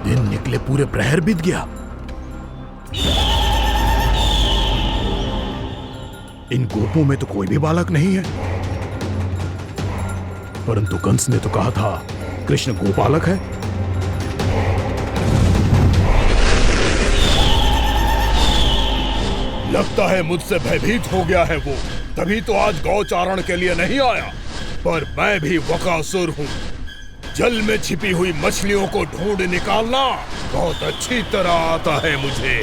दिन निकले पूरे प्रहर बीत गया। इन गोपों में तो कोई भी बालक नहीं है, परंतु कंस ने तो कहा था कृष्ण गोपालक है। लगता है मुझसे भयभीत हो गया है वो, तभी तो आज गौचारण के लिए नहीं आया। पर मैं भी बकासुर हूँ, जल में छिपी हुई मछलियों को ढूंढ निकालना बहुत अच्छी तरह आता है मुझे।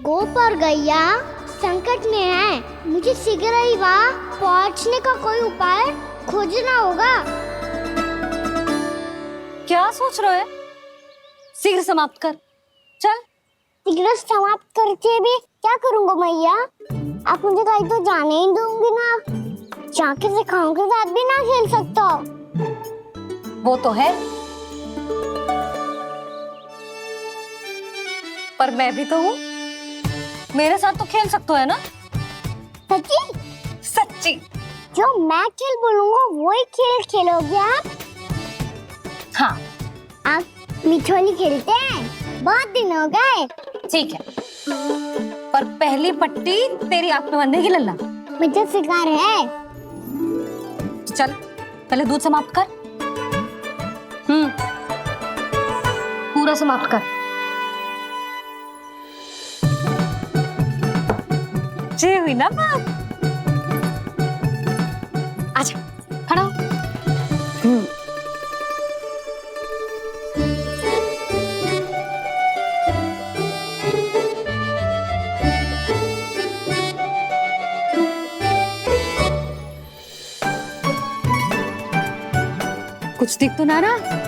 गोप और गैया संकट में है, मुझे शीघ्र ही वहाँ पहुँचने का कोई उपाय खोजना होगा। क्या सोच रहे हो? शीघ्र समाप्त कर, चल। शीघ्र समाप्त करके भी क्या करूँगा मैया? आप मुझे कहीं तो जाने ही दूंगी ना, जाके सिखाओं के साथ भी ना खेल सकता। वो तो है, पर मैं भी तो हूँ, मेरे साथ तो खेल सकते हो, है ना? सच्ची? सच्ची। जो मैं खेल बोलूँगा वही खेल खेलोगे आप? हाँ। आप मिठोली खेलते हैं? बहुत दिन हो गए। ठीक है, पर पहली पट्टी तेरी आंख में बंधेगी लल्ला। मुझे शिकार है। चल, पहले दूध समाप्त कर। पूरा समाप्त कर। जी हुई ना बात? आजा, खड़ा हो। कुछ दिख तो ना रहा?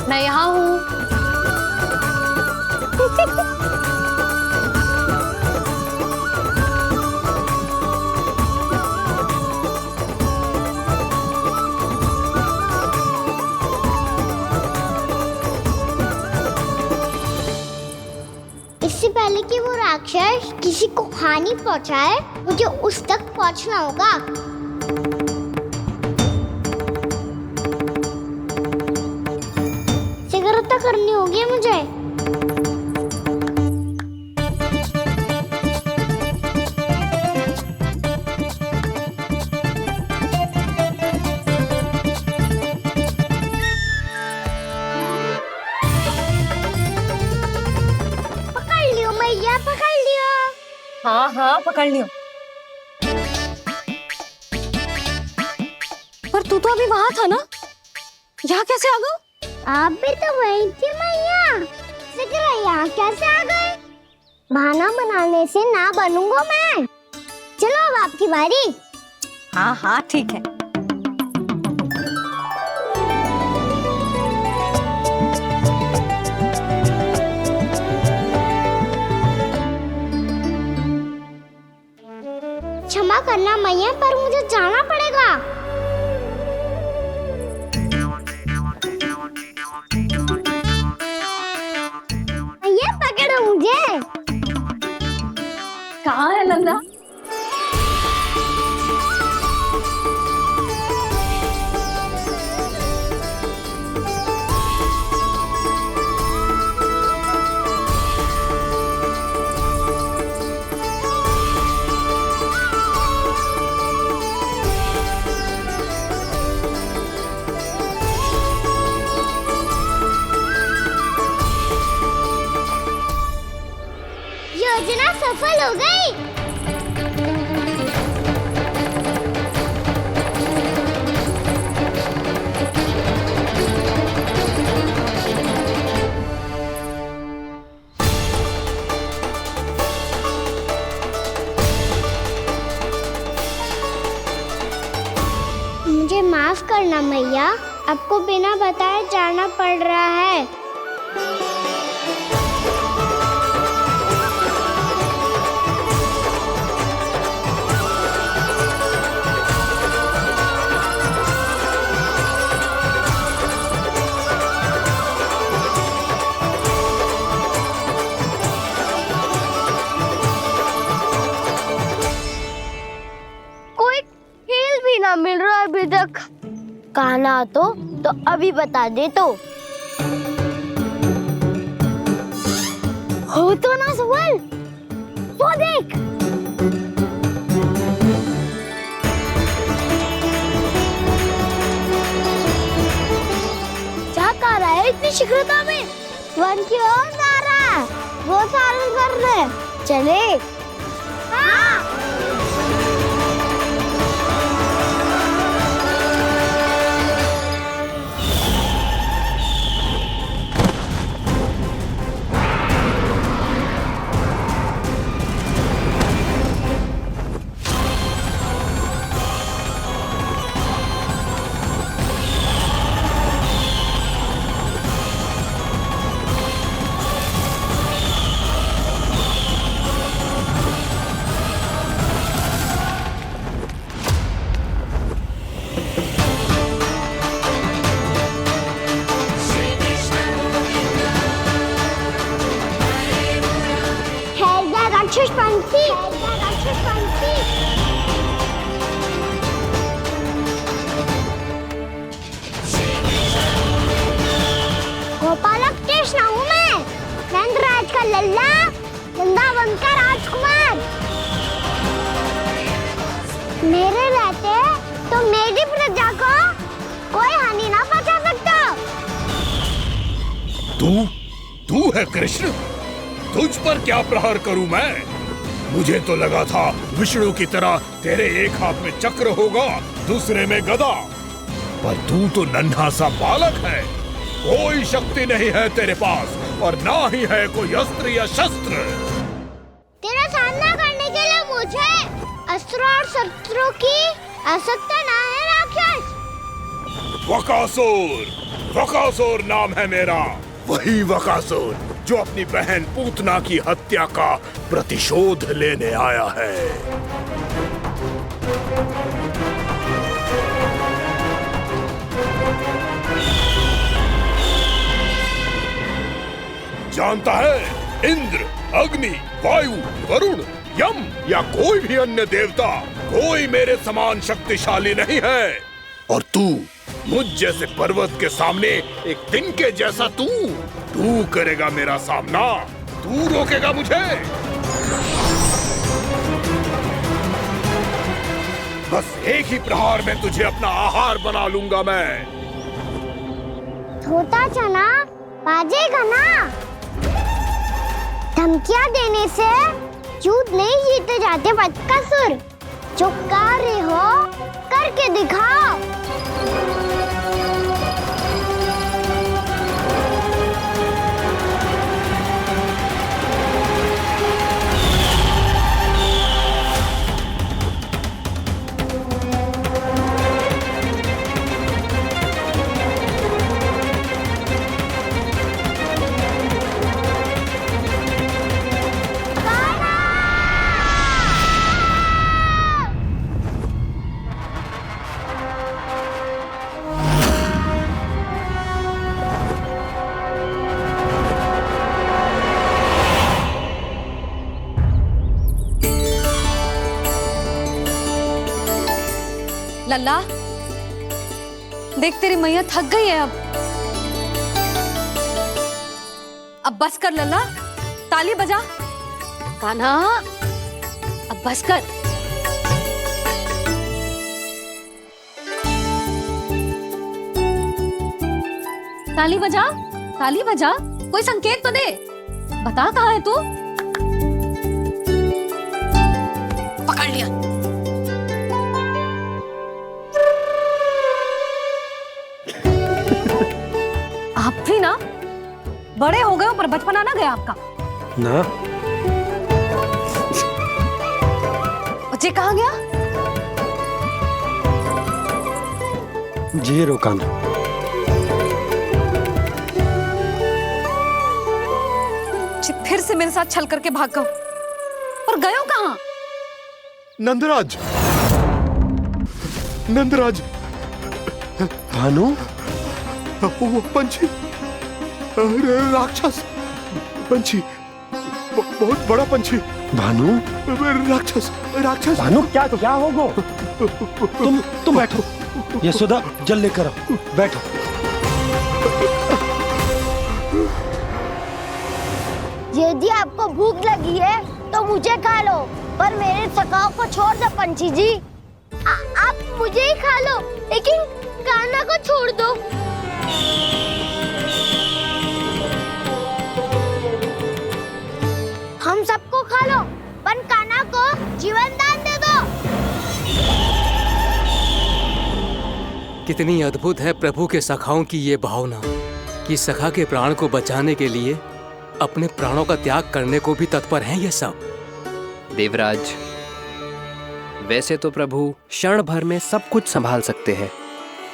मैं यहाँ हूँ। इससे पहले कि वो राक्षस किसी को हानि पहुंचाए, मुझे उस तक पहुंचना होगा। शीघ्रता करनी होगी मुझे। पकड़ लियो मैया, पकड़ लियो। हाँ हाँ, पकड़ लियो। पर तू तो अभी वहां था ना, यहाँ कैसे आ गया? आप भी तो वही थी मैया, शीघ्र यहाँ कैसे आ गए? बहाना बनाने से ना बनूंगा मैं। चलो अब आपकी बारी। हाँ हाँ ठीक है। क्षमा करना मैया, पर मुझे जाना पड़ेगा। मैया पकड़ो मुझे। कहाँ है लल्ला? योजना सफल हो गई। मुझे माफ करना मैया, आपको बिना बताए जाना पड़ रहा है। कोई खेल भी ना मिल रहा अभी तक। कहना तो अभी बता दे तो। हो तो ना सवाल, वो देख। क्या कर रहा है इतनी शीघ्रता में? वन की ओर जा रहा है, वो सालन कर रहे। चले। हाँ। राक्षस पंछी, राक्षस पंछी। गोपालक कृष्ण हूँ मैं, नंदराज का लल्ला, वृंदावन का राजकुमार। मेरे रहते तो मेरी प्रजा को कोई हानि ना पहुंचा सकता। तू है कृष्ण? तुझ पर क्या प्रहार करूं मैं? मुझे तो लगा था विष्णु की तरह तेरे एक हाथ में चक्र होगा, दूसरे में गदा, पर तू तो नन्हा सा बालक है। कोई शक्ति नहीं है तेरे पास और ना ही है कोई अस्त्र या शस्त्र। तेरा सामना करने के लिए मुझे अस्त्र और शस्त्रों की आवश्यकता ना है राक्षस। वकासुर नाम है मेरा, वही वकासुर जो अपनी बहन पूतना की हत्या का प्रतिशोध लेने आया है। जानता है, इंद्र, अग्नि, वायु, वरुण, यम या कोई भी अन्य देवता कोई मेरे समान शक्तिशाली नहीं है। और तू मुझ जैसे पर्वत के सामने एक दिन के जैसा तू करेगा मेरा सामना? तू रोकेगा मुझे? बस एक ही प्रहार में तुझे अपना आहार बना लूंगा मैं। छोटा चना बाजेगा ना। धमकियां देने से युद्ध नहीं जीते जाते बदकसूर। जो कार्य हो करके दिखाओ। लल्ला, देख तेरी मैया थक गई है अब बस कर लल्ला, ताली बजा। कान्हा, अब बस कर। ताली बजा, ताली बजा, कोई संकेत तो दे। बता कहाँ है तू? लिया। आप भी ना बड़े हो गए हो पर बचपना ना गया आपका ना। बच्चे कहाँ गया? जी रोकाना। फिर से मेरे साथ छल करके भाग गए और गए हो कहाँ? नंदराज, नंदराज। भानु, वो पंछी, राक्षस पंछी, बहुत बड़ा पंछी। भानु, राक्षस, राक्षस। भानु क्या होगा? तुम बैठो। यशोदा जल लेकर आओ, बैठो। यदि आपको भूख लगी है तो मुझे खा लो, पर मेरे सखाओं को छोड़ दो पंछी जी। आप मुझे ही खा लो, लेकिन कान्हा को छोड़ दो। हम सबको खा लो, पर कान्हा को जीवन दान दे दो। कितनी अद्भुत है प्रभु के सखाओं की ये भावना कि सखा के प्राण को बचाने के लिए अपने प्राणों का त्याग करने को भी तत्पर हैं ये सब। देवराज, वैसे तो प्रभु क्षण भर में सब कुछ संभाल सकते हैं,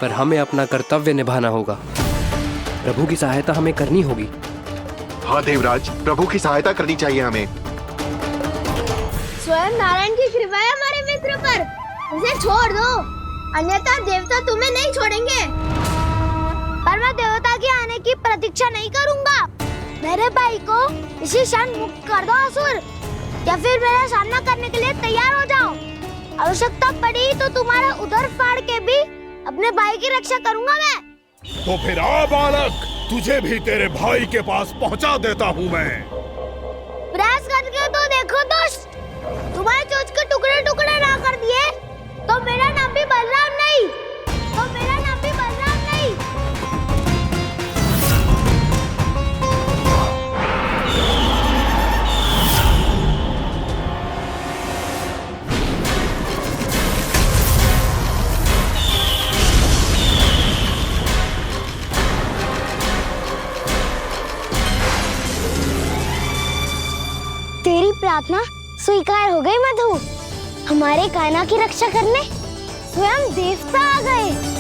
पर हमें अपना कर्तव्य निभाना होगा। प्रभु की सहायता हमें करनी होगी। हाँ देवराज, प्रभु की सहायता करनी चाहिए हमें। स्वयं नारायण की कृपा है हमारे मित्र पर, उसे छोड़ दो, अन्यथा देवता तुम्हें नहीं छोड़ेंगे। पर मैं देवता के आने की प्रतीक्षा नहीं करूंगा। मेरे भाई को इसी क्षण मुक्त कर दो असुर, या फिर मेरा सामना करने के लिए तैयार हो जाओ। आवश्यकता पड़ी तो तुम्हारा उधर फाड़ के भी अपने भाई की रक्षा करूंगा मैं। तो फिर आ बालक, तुझे भी तेरे भाई के पास पहुंचा देता हूँ मैं। प्रयास करके तो देखो दोस्त, तुम्हारे चोंच के टुकड़े टुकड़े ना कर दिए तो मेरा नाम भी बलराम नहीं, तो मेरा नाम भी बलराम नहीं। तेरी प्रार्थना स्वीकार हो गई मधु। हमारे कान्हा की रक्षा करने स्वयं देवता आ गए।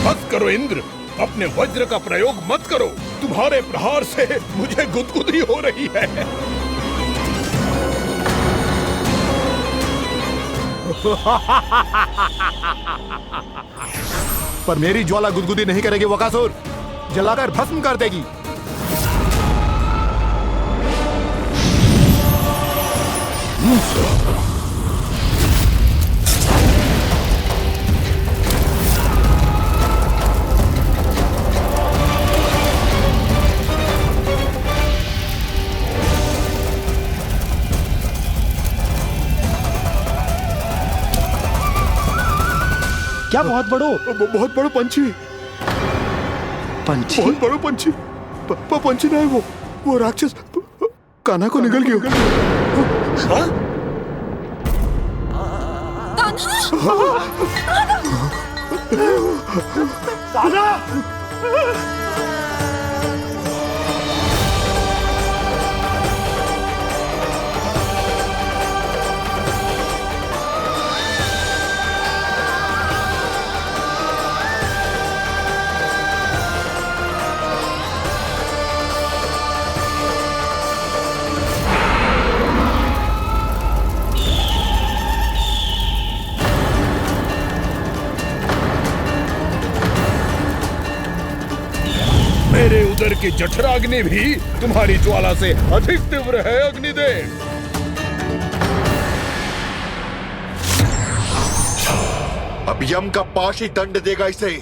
मत करो इंद्र, अपने वज्र का प्रयोग मत करो। तुम्हारे प्रहार से मुझे गुदगुदी हो रही है। पर मेरी ज्वाला गुदगुदी नहीं करेगी वकासुर, जलाकर भस्म कर देगी। क्या बहुत बड़ो? बहुत बड़ा पंछी, पंछी? बहुत बड़ा पंछी। पंछी ना है वो राक्षस कान्हा को निगल गया। हाँ? मेरे उदर की जठराग्नि भी तुम्हारी ज्वाला से अधिक तीव्र है अग्निदेव। अब यम का पाश ही दंड देगा इसे।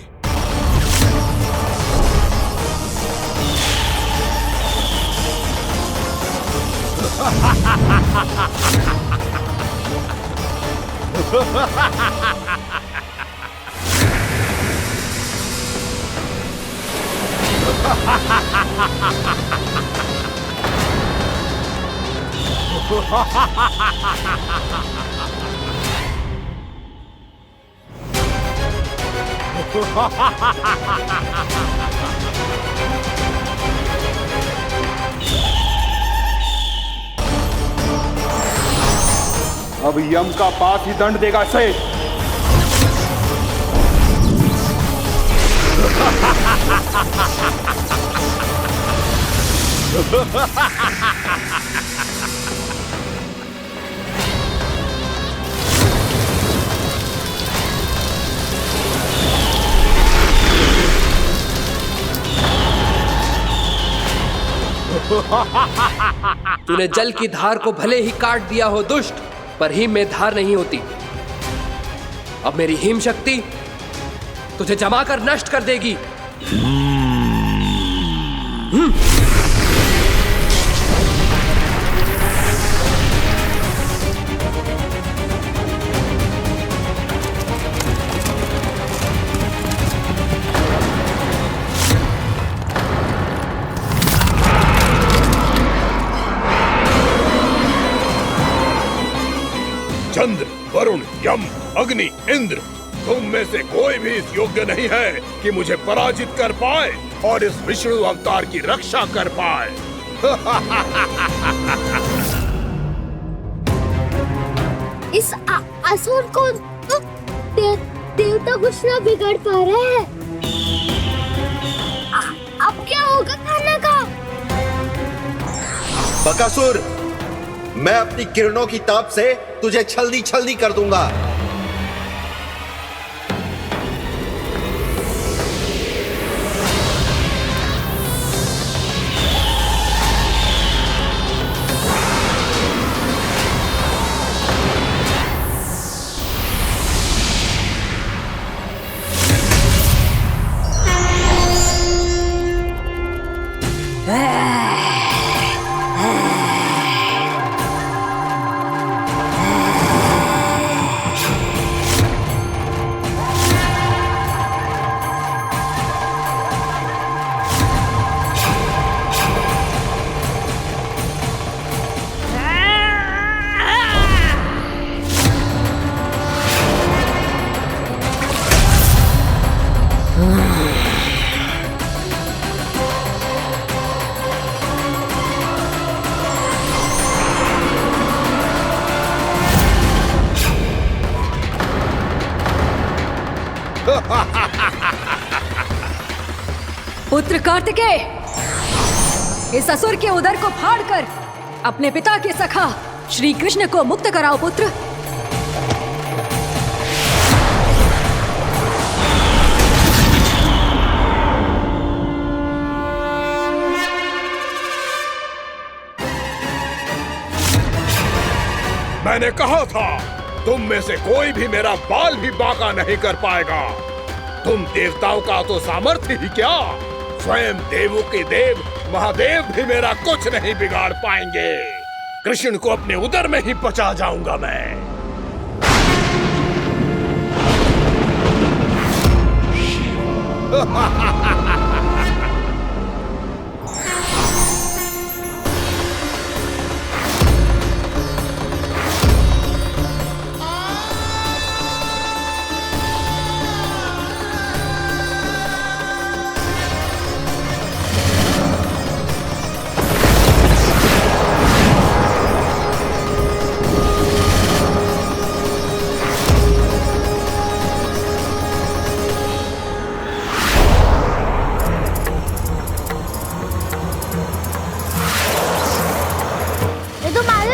अब यम का पास ही दंड देगा इसे। तूने जल की धार को भले ही काट दिया हो दुष्ट, पर हिम में धार नहीं होती। अब मेरी हिम शक्ति तुझे जमा कर नष्ट कर देगी। चंद्र, वरुण, यम, अग्नि, इंद्र, तुम में से कोई भी इस योग्य नहीं है कि मुझे पराजित कर पाए और इस विष्णु अवतार की रक्षा कर पाए। इस असुर को देवता कुछ ना बिगाड़ पा रहे हैं। अब क्या होगा खाना का? बकासुर, मैं अपनी किरणों की ताप से तुझे छल्दी छल्दी कर दूंगा। पुत्र कार्तिकेय, इस असुर के उदर को फाड़कर अपने पिता के सखा श्री कृष्ण को मुक्त कराओ पुत्र। मैंने कहा था, तुम में से कोई भी मेरा बाल भी बांका नहीं कर पाएगा। तुम देवताओं का तो सामर्थ्य ही क्या, स्वयं देवों के देव महादेव भी मेरा कुछ नहीं बिगाड़ पाएंगे। कृष्ण को अपने उदर में ही पचा जाऊंगा मैं।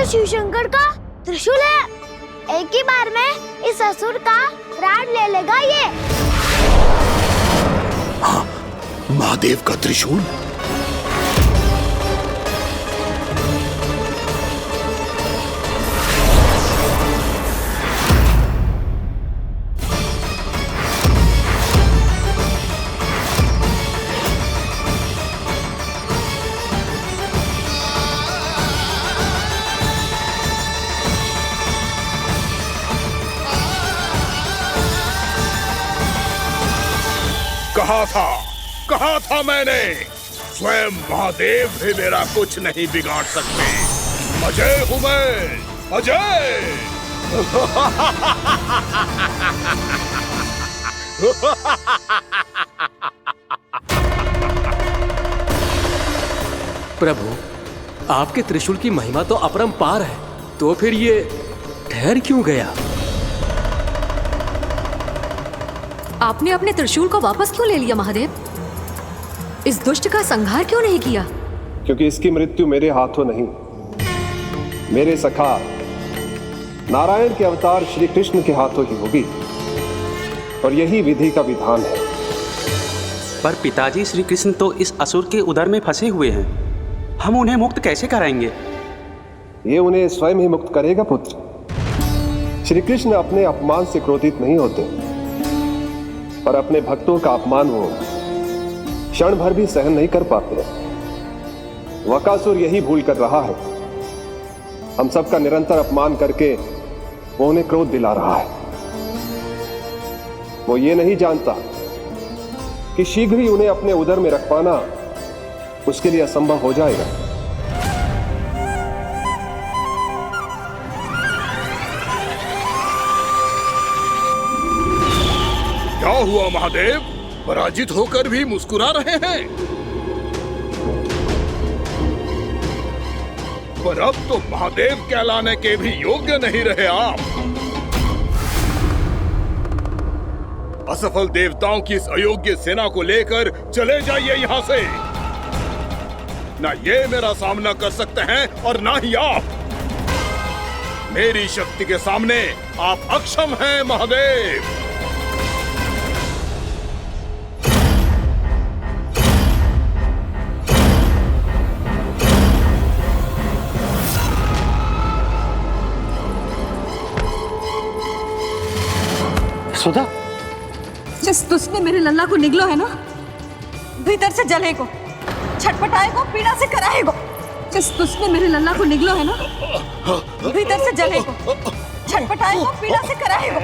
शिव शंकर का त्रिशूल है। एक ही बार में इस असुर का प्राण ले लेगा ये। हाँ, महादेव का त्रिशूल। कहा था मैंने, स्वयं महादेव भी मेरा कुछ नहीं बिगाड़ सकते। अजय हूं मैं, अजय। प्रभु, आपके त्रिशूल की महिमा तो अपरंपार है, तो फिर ये ठहर क्यों गया? आपने अपने त्रिशूल को वापस क्यों ले लिया महादेव? इस दुष्ट का संहार क्यों नहीं किया? क्योंकि इसकी मृत्यु मेरे हाथों नहीं, मेरे सखा नारायण के अवतार श्री कृष्ण के हाथों ही होगी, और यही विधि का विधान है। पर पिताजी, श्री कृष्ण तो इस असुर के उदर में फंसे हुए हैं, हम उन्हें मुक्त कैसे कराएंगे? ये उन्हें स्वयं ही मुक्त करेगा पुत्र। श्री कृष्ण अपने अपमान से क्रोधित नहीं होते, पर अपने भक्तों का अपमान वो क्षण भर भी सहन नहीं कर पाते। वकासुर यही भूल कर रहा है, हम सबका निरंतर अपमान करके वो उन्हें क्रोध दिला रहा है। वो ये नहीं जानता कि शीघ्र ही उन्हें अपने उदर में रख पाना उसके लिए असंभव हो जाएगा। क्या हुआ महादेव, पराजित होकर भी मुस्कुरा रहे हैं? पर अब तो महादेव कहलाने के भी योग्य नहीं रहे आप। असफल देवताओं की इस अयोग्य सेना को लेकर चले जाइए यहाँ से। ना ये मेरा सामना कर सकते हैं और ना ही आप। मेरी शक्ति के सामने आप अक्षम हैं महादेव। सुधा, जिस दुष्ट ने मेरे लल्ला को निगलो है ना, भीतर से जलेगो, छटपटाएगो, पीड़ा से कराएगो। जिस दुष्ट ने मेरे लल्ला को निगलो है ना, भीतर से जलेगो, छटपटाएगो, पीड़ा से कराएगो।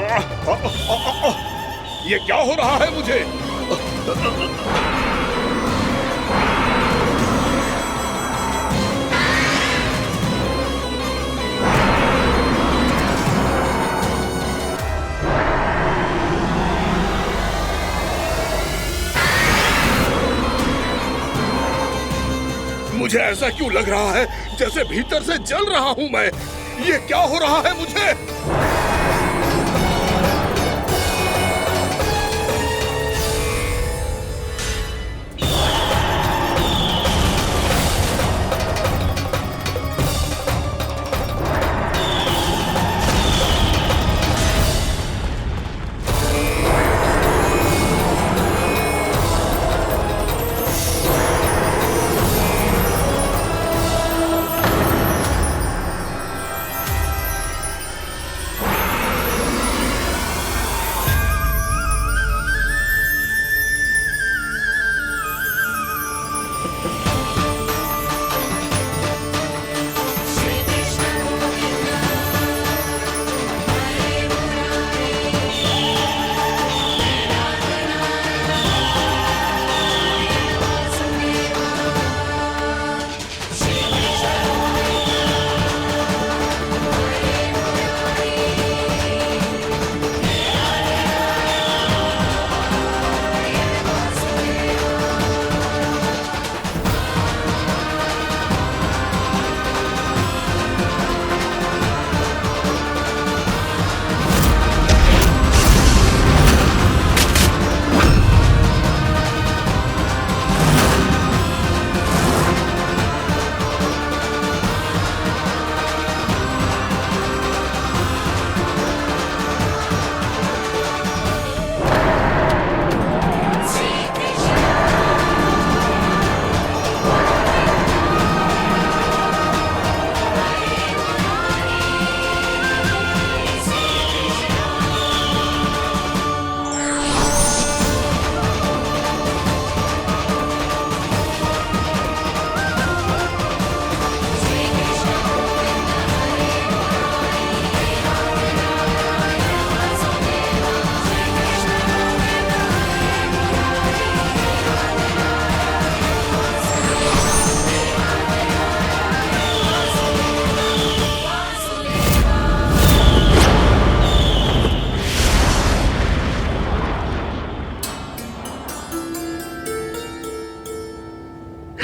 ये क्या हो रहा है मुझे? मुझे ऐसा क्यों लग रहा है जैसे भीतर से जल रहा हूं मैं? ये क्या हो रहा है मुझे?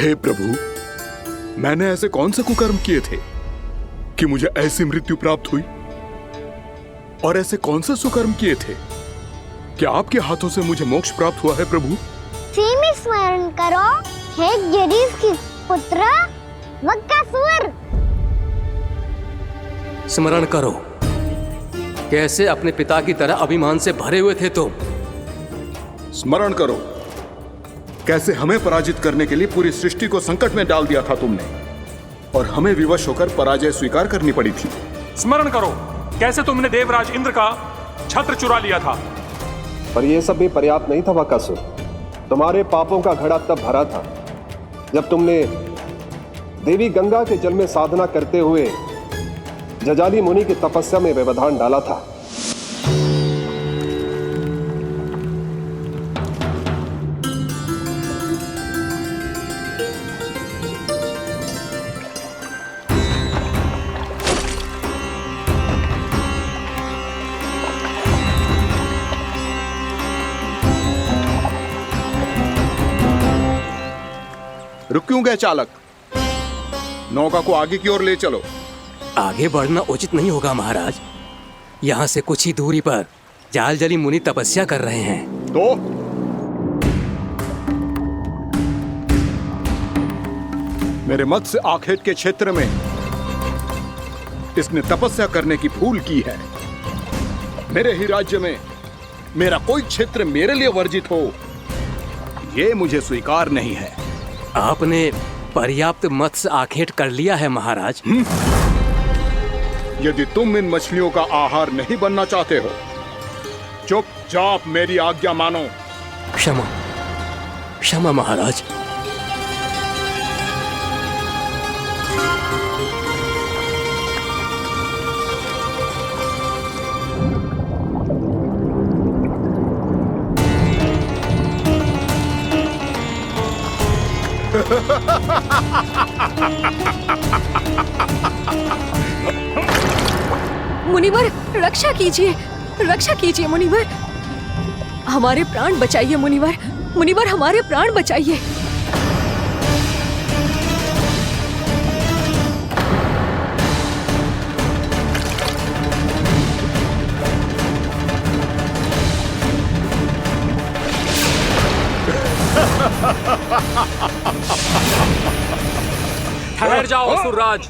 हे प्रभु, मैंने ऐसे कौन से कुकर्म किए थे कि मुझे ऐसी मृत्यु प्राप्त हुई? और ऐसे कौन से सुकर्म किए थे कि आपके हाथों से मुझे मोक्ष प्राप्त हुआ है प्रभु? सीमी स्मरण करो, हे गिरीश की पुत्र वक्कासुर। स्मरण करो, कैसे अपने पिता की तरह अभिमान से भरे हुए थे तुम। स्मरण करो, कैसे हमें पराजित करने के लिए पूरी सृष्टि को संकट में डाल दिया था तुमने, और हमें विवश होकर पराजय स्वीकार करनी पड़ी थी। स्मरण करो, कैसे तुमने देवराज इंद्र का छत्र चुरा लिया था। पर यह सब भी पर्याप्त नहीं था वक्कासुर। तुम्हारे पापों का घड़ा तब भरा था जब तुमने देवी गंगा के जल में साधना करते हुए जजाली मुनि की तपस्या में व्यवधान डाला था। रुक क्यों गए चालक? नौका को आगे की ओर ले चलो। आगे बढ़ना उचित नहीं होगा महाराज। यहाँ से कुछ ही दूरी पर जालजली मुनि तपस्या कर रहे हैं। तो मेरे मत्स्य आखेट के क्षेत्र में इसने तपस्या करने की भूल की है। मेरे ही राज्य में मेरा कोई क्षेत्र मेरे लिए वर्जित हो, यह मुझे स्वीकार नहीं है। आपने पर्याप्त मत्स्य आखेट कर लिया है महाराज। यदि तुम इन मछलियों का आहार नहीं बनना चाहते हो, चुपचाप मेरी आज्ञा मानो। क्षमा, क्षमा महाराज। मुनिवर, रक्षा कीजिए, रक्षा कीजिए मुनिवर। हमारे प्राण बचाइए मुनिवर, मुनिवर हमारे प्राण बचाइए। ठहर जाओ असुरराज।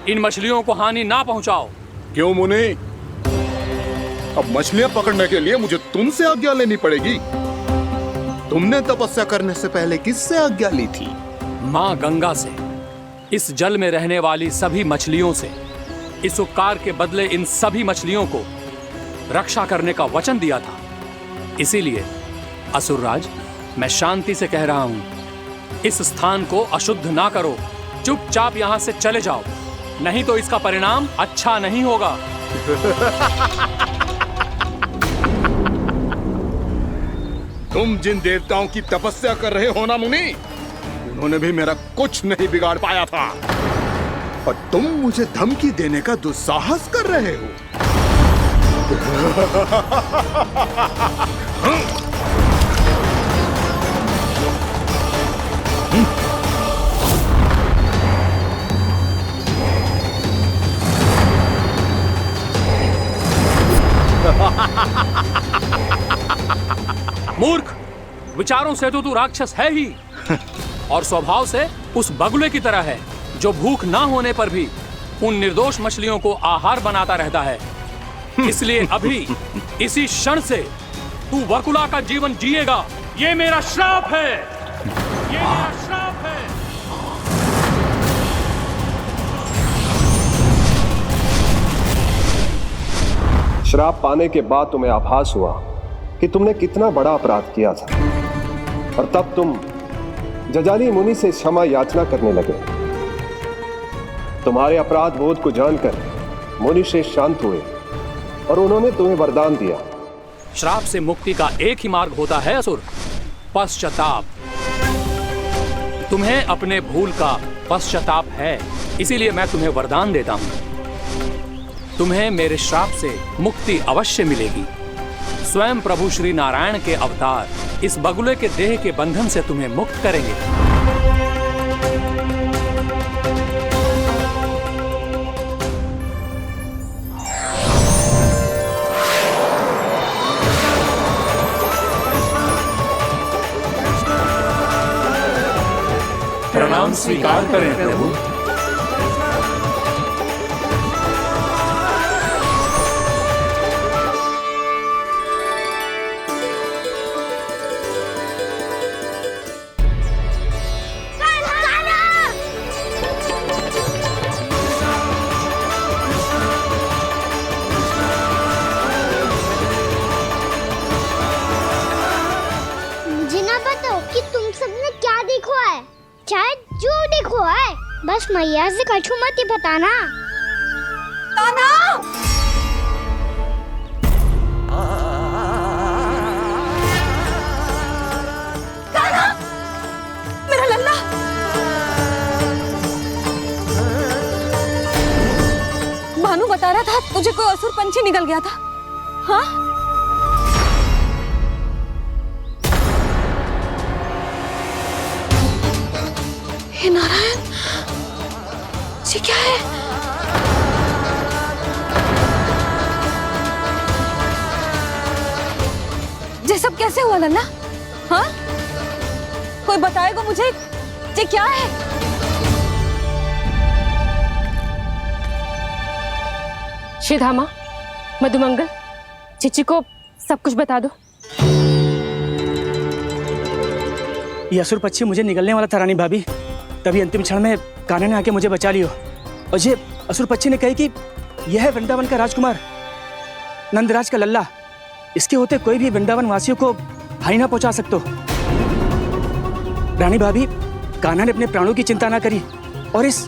इन मछलियों को हानि ना पहुंचाओ। क्यों मुनि? अब मछलियां पकड़ने के लिए मुझे तुमसे आज्ञा लेनी पड़ेगी। तुमने तपस्या करने से पहले किससे आज्ञा ली थी? माँ गंगा से, इस जल में रहने वाली सभी मछलियों से। इस उपकार के बदले इन सभी मछलियों को रक्षा करने का वचन दिया था। इसीलिए असुरराज, मैं शांति से कह रहा हूं, इस स्थान को अशुद्ध ना करो। चुपचाप यहां से चले जाओ, नहीं तो इसका परिणाम अच्छा नहीं होगा। तुम जिन देवताओं की तपस्या कर रहे हो ना मुनि, उन्होंने भी मेरा कुछ नहीं बिगाड़ पाया था, और तुम मुझे धमकी देने का दुस्साहस कर रहे हो। मूर्ख, विचारों से तो तू राक्षस है ही, और स्वभाव से उस बगुले की तरह है जो भूख ना होने पर भी उन निर्दोष मछलियों को आहार बनाता रहता है। इसलिए अभी इसी क्षण से तू वकुला का जीवन जिएगा। ये मेरा श्राप है, ये मेरा श्राप है। श्राप पाने के बाद तुम्हें आभास हुआ कि तुमने कितना बड़ा अपराध किया था, और तब तुम जजाली मुनि से क्षमा याचना करने लगे। तुम्हारे अपराध बोध को जानकर मुनि श्रेष्ठ शांत हुए और उन्होंने तुम्हें वरदान दिया। श्राप से मुक्ति का एक ही मार्ग होता है असुर, पश्चाताप। तुम्हें अपने भूल का पश्चाताप है, इसीलिए मैं तुम्हें वरदान देता हूं। तुम्हें मेरे श्राप से मुक्ति अवश्य मिलेगी। स्वयं प्रभु श्री नारायण के अवतार इस बगुले के देह के बंधन से तुम्हें मुक्त करेंगे। प्रणाम स्वीकार करें प्रभु। मुझे ना बताओ कि तुम सबने क्या देखा है, चाहे जो देखो है, बस मैया से कछु मत ही बताना। कान्हा! कान्हा! मेरा लल्ला! भानु बता रहा था तुझे कोई असुर पंछी निकल गया था। हाँ? हे नारायण, ये क्या है? ये सब कैसे हुआ लल्ला? हाँ? कोई बताएगा मुझे ये क्या है? श्रीधामा, मधुमंगल, चिची को सब कुछ बता दो। ये असुर पक्षी मुझे निकलने वाला था रानी भाभी, तभी अंतिम क्षण में कान्हा ने आके मुझे बचा लियो। और ये असुर पक्षी ने कही कि यह है वृंदावन का राजकुमार, नंदराज का लल्ला। इसके होते कोई भी वृंदावन वासियों को हानि ना पहुंचा सकते। रानी भाभी, कान्हा ने अपने प्राणों की चिंता ना करी और इस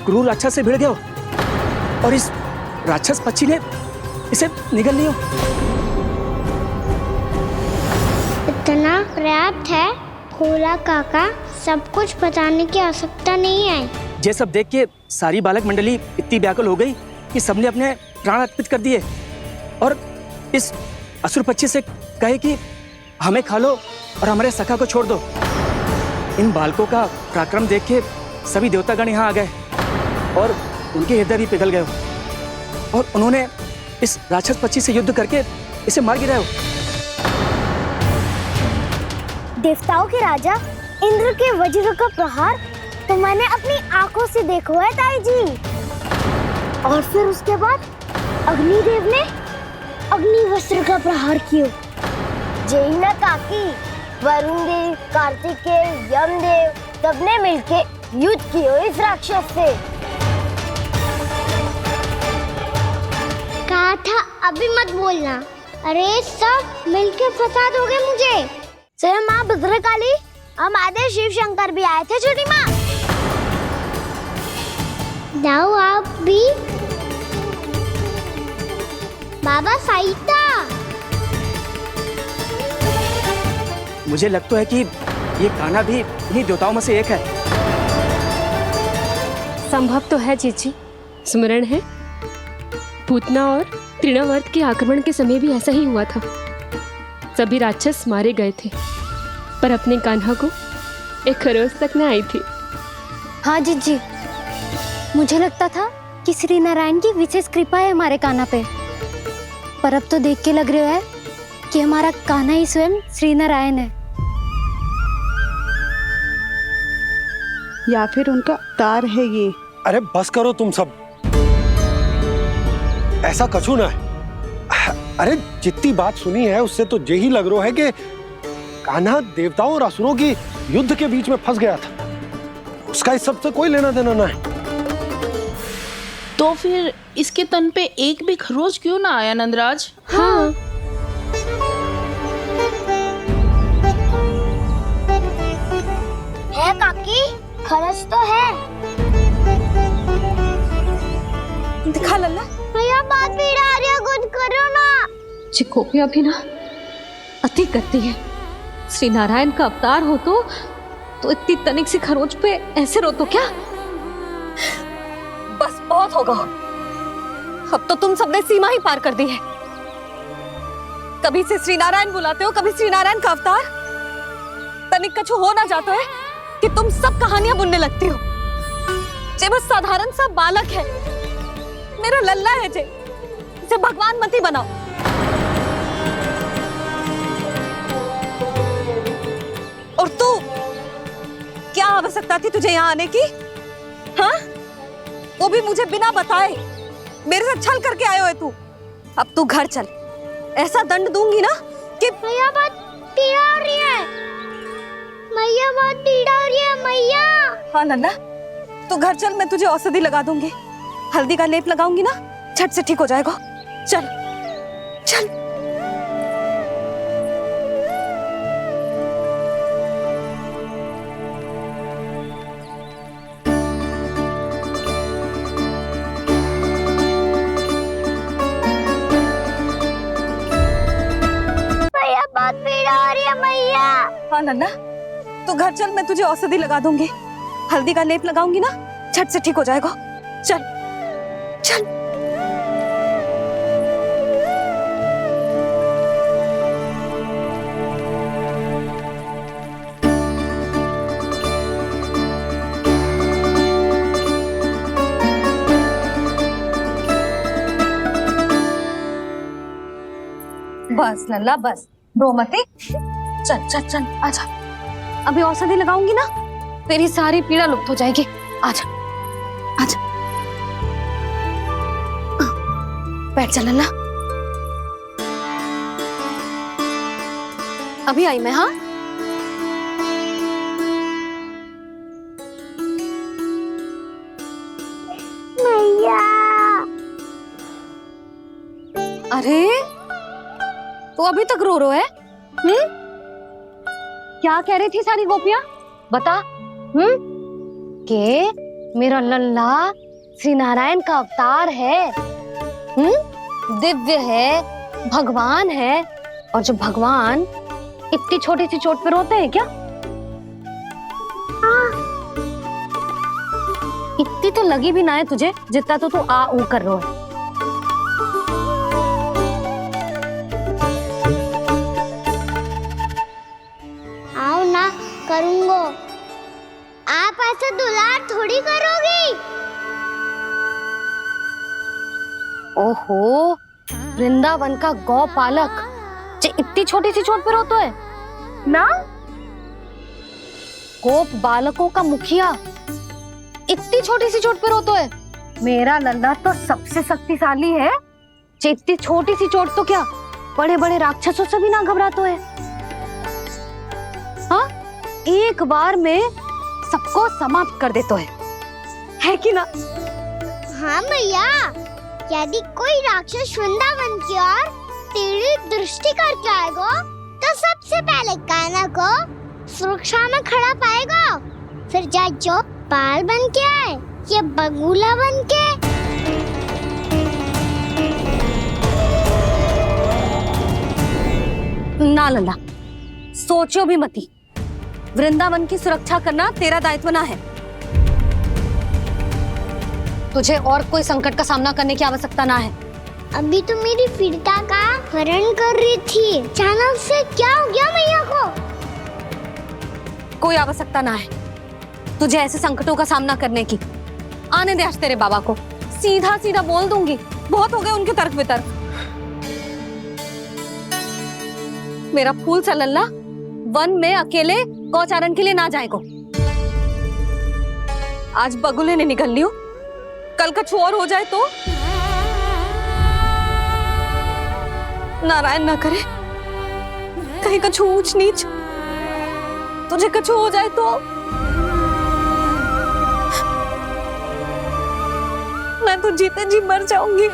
क्रूर राक्षस से भिड़ गया और इस राक्षस पक्षी ने इसे निगल लियो। इतना पर्याप्त है भोला काका, सब कुछ बताने की आवश्यकता नहीं है। ये सब देख के सारी बालक मंडली इतनी व्याकुल हो गई कि सबने अपने प्राण अर्पित कर दिए और इस असुर पक्षी से कहे कि हमें खा लो और हमारे सखा को छोड़ दो। इन बालकों का पराक्रम देख के सभी देवतागण यहाँ आ गए और उनके हृदय भी पिघल गए और उन्होंने इस राक्षस पक्षी से युद्ध करके इसे मार गिराया। देवताओं के राजा इंद्र के वज्र का प्रहार तो मैंने अपनी आंखों से देखा है ताई जी। और फिर उसके बाद अग्निदेव ने अग्निवस्त्र का प्रहार किया। जय ना काकी, वरुण देव, कार्तिकेय, यमदेव सबने मिलके युद्ध किया इस राक्षस से। कहा था अभी मत बोलना। अरे सब मिलके फंसा दोगे मुझे। जय माँ भद्रकाली, हमारे शिव शंकर भी आए थे छोटी माँ। जाओ आप भी। बाबा साईता, मुझे लगता है कि ये कान्हा भी इन्हीं देवताओं में से एक है। संभव तो है चीची, स्मरण है पूतना और तृणावर्त के आक्रमण के समय भी ऐसा ही हुआ था। सभी राक्षस मारे गए थे पर अपने कान्हा को एक खरोच तक न आई थी। हाँ जीजी, मुझे लगता था कि श्री नारायण की विशेष कृपा है हमारे कान्हा पे, पर अब तो देख के लग रहा है कि हमारा कान्हा ही स्वयं श्री नारायण है। या फिर उनका अवतार है ये। अरे बस करो तुम सब, ऐसा कछु ना है। अरे जितनी बात सुनी है उससे तो यही लग रहा है कि कान्हा देवताओं और असुरों की युद्ध के बीच में फंस गया था। उसका इस सब से कोई लेना देना ना है। तो फिर इसके तन पे एक भी खरोच क्यों ना आया नंदराज? हाँ, है काकी, खरच तो है। दिखा लल्ला। भैया बात पीड़ा आ रही है, कुछ करो ना। चिकोपिया भी ना अति करती है। श्री नारायण का अवतार हो तो इतनी तनिक सी खरोच पे ऐसे रो तो क्या? बस बहुत होगा। अब तो तुम सबने सीमा ही पार कर दी है। कभी से श्री नारायण बुलाते हो, कभी श्री नारायण का अवतार। तनिक कछु हो ना जाता है कि तुम सब कहानियां बुनने लगती हो। जे बस साधारण सा बालक है, मेरा लल्ला है जे, इसे भगवान मत ही बनाओ। और तू, क्या आवश्यकता थी तुझे यहाँ आने की? हाँ, वो भी मुझे बिना बताए। मेरे साथ छल करके आयो है तू। अब तू घर चल, ऐसा दंड दूंगी ना कि मैया बहुत पीड़ा हो रही है, मैया बहुत पीड़ा हो रही है मैया। हाँ नन्ना, तू घर चल, मैं तुझे औषधि लगा दूंगी। हल्दी का लेप लगाऊंगी ना, झट से ठीक हो जाएगा। चल चल। मैया बहुत पीड़ा हो रही है मैया। हाँ नन्ना, तू घर चल, मैं तुझे औषधि लगा दूंगी। हल्दी का लेप लगाऊंगी ना, झट से ठीक हो जाएगा। चल चल। बस लल्ला बस, रो मत। चल चल चल, आजा। अभी औषधि लगाऊंगी ना, तेरी सारी पीड़ा लुप्त हो जाएगी। आजा आजा, बैठ जा लल्ला। अभी आई मैं। हाँ, मैया। अरे तू अभी तक रो रो है? क्या कह रही थी सारी गोपियां? बता। के मेरा लल्ला श्री नारायण का अवतार है, दिव्य है, भगवान है। और जब भगवान इतनी छोटी सी चोट पे रोते हैं क्या? इतनी तो लगी भी ना है तुझे, जितना तो तू आ ऊ कर रहा है। आओ ना, करूंगो। आप ऐसा दुलार थोड़ी करोगी। ओहो, वृंदावन का गौपालक जो इतनी छोटी सी चोट पे रोता है ना? गोप बालकों का मुखिया इतनी छोटी सी चोट पे रोता है? मेरा लल्ला तो सबसे शक्तिशाली है। इतनी छोटी सी चोट तो क्या, बड़े बड़े राक्षसों से भी ना घबराता है। हाँ, एक बार में सबको समाप्त कर देता है कि ना? हाँ मैया, यदि कोई राक्षस वृंदावन की ओर टेढ़ी दृष्टि करके आएगा, तो सबसे पहले कान्हा को सुरक्षा में खड़ा पाएगा। फिर चाहे जो पाल बन के आए या बगुला बन के। ना लल्ला, सोचो भी मती। वृंदावन की सुरक्षा करना तेरा दायित्व ना है। तुझे और कोई संकट का सामना करने की आवश्यकता ना है। अभी तो मेरी पीड़िता का हरण कर रही थी, अचानक से क्या हो गया मैया को? कोई आवश्यकता ना है तुझे ऐसे संकटों का सामना करने की। आने दे आज तेरे बाबा को, सीधा सीधा बोल दूंगी। बहुत हो गए उनके तर्क वितर्क। मेरा फूल सा लल्ला वन में अकेले गौचारण के लिए ना जाएगो। आज बगुले ने निकल लियो, कल कछु और हो जाए तो? नारायण ना करे, कहीं कछु ऊंच नीच तुझे कछु हो जाए तो? मैं तो जीते जी मर जाऊंगी।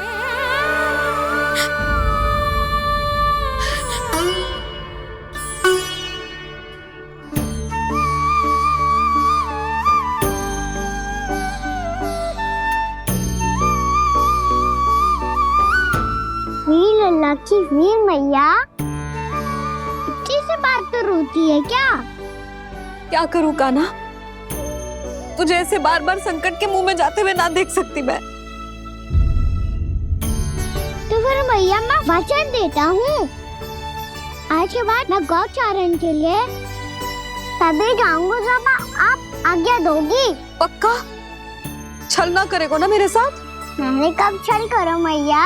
लल्ला की वीर मैया इतनी सी बात तो रोती है क्या? क्या करूं कान्हा, तुझे ऐसे बार बार संकट के मुंह में जाते हुए ना देख सकती मैं। तो फिर मैया मैं वचन देता हूँ, आज के बाद मैं गौचारण के लिए तभी जाऊंगा जब आप आज्ञा दोगी। पक्का छल ना करेगा ना मेरे साथ? मैंने कब छल करो मैया?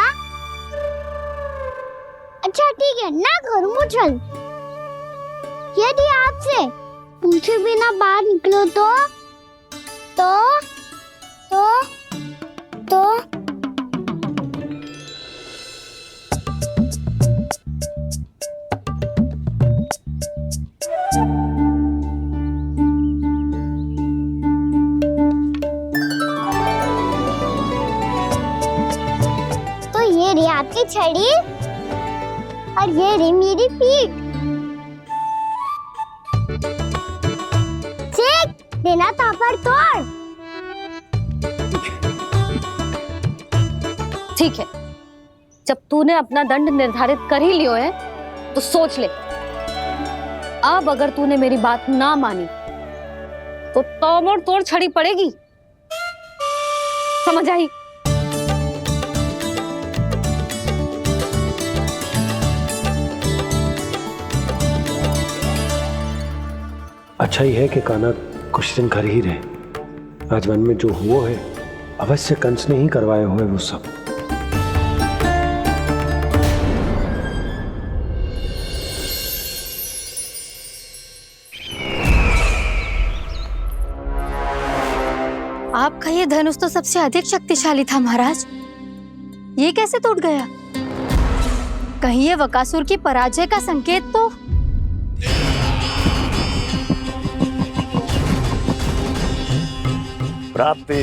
अच्छा ठीक है, ना करूँगा छल। यदि आपसे पूछे बिना बाहर निकलो तो ये रही आपकी छड़ी और ये रही मेरी पीठ। ठीक देना तापर तोड़। ठीक है, जब तूने अपना दंड निर्धारित कर ही लियो है तो सोच ले, अब अगर तूने मेरी बात ना मानी तो तोड़ तोड़ छड़ी पड़ेगी, समझ आई? अच्छा ही है कि कान्हा कुछ दिन घर ही रहे। आज वन में जो हुआ है अवश्य कंस ने ही करवाए हुए वो सब। आपका ये धनुष तो सबसे अधिक शक्तिशाली था महाराज, ये कैसे टूट गया? कहीं ये बकासुर की पराजय का संकेत तो? प्राप्ति,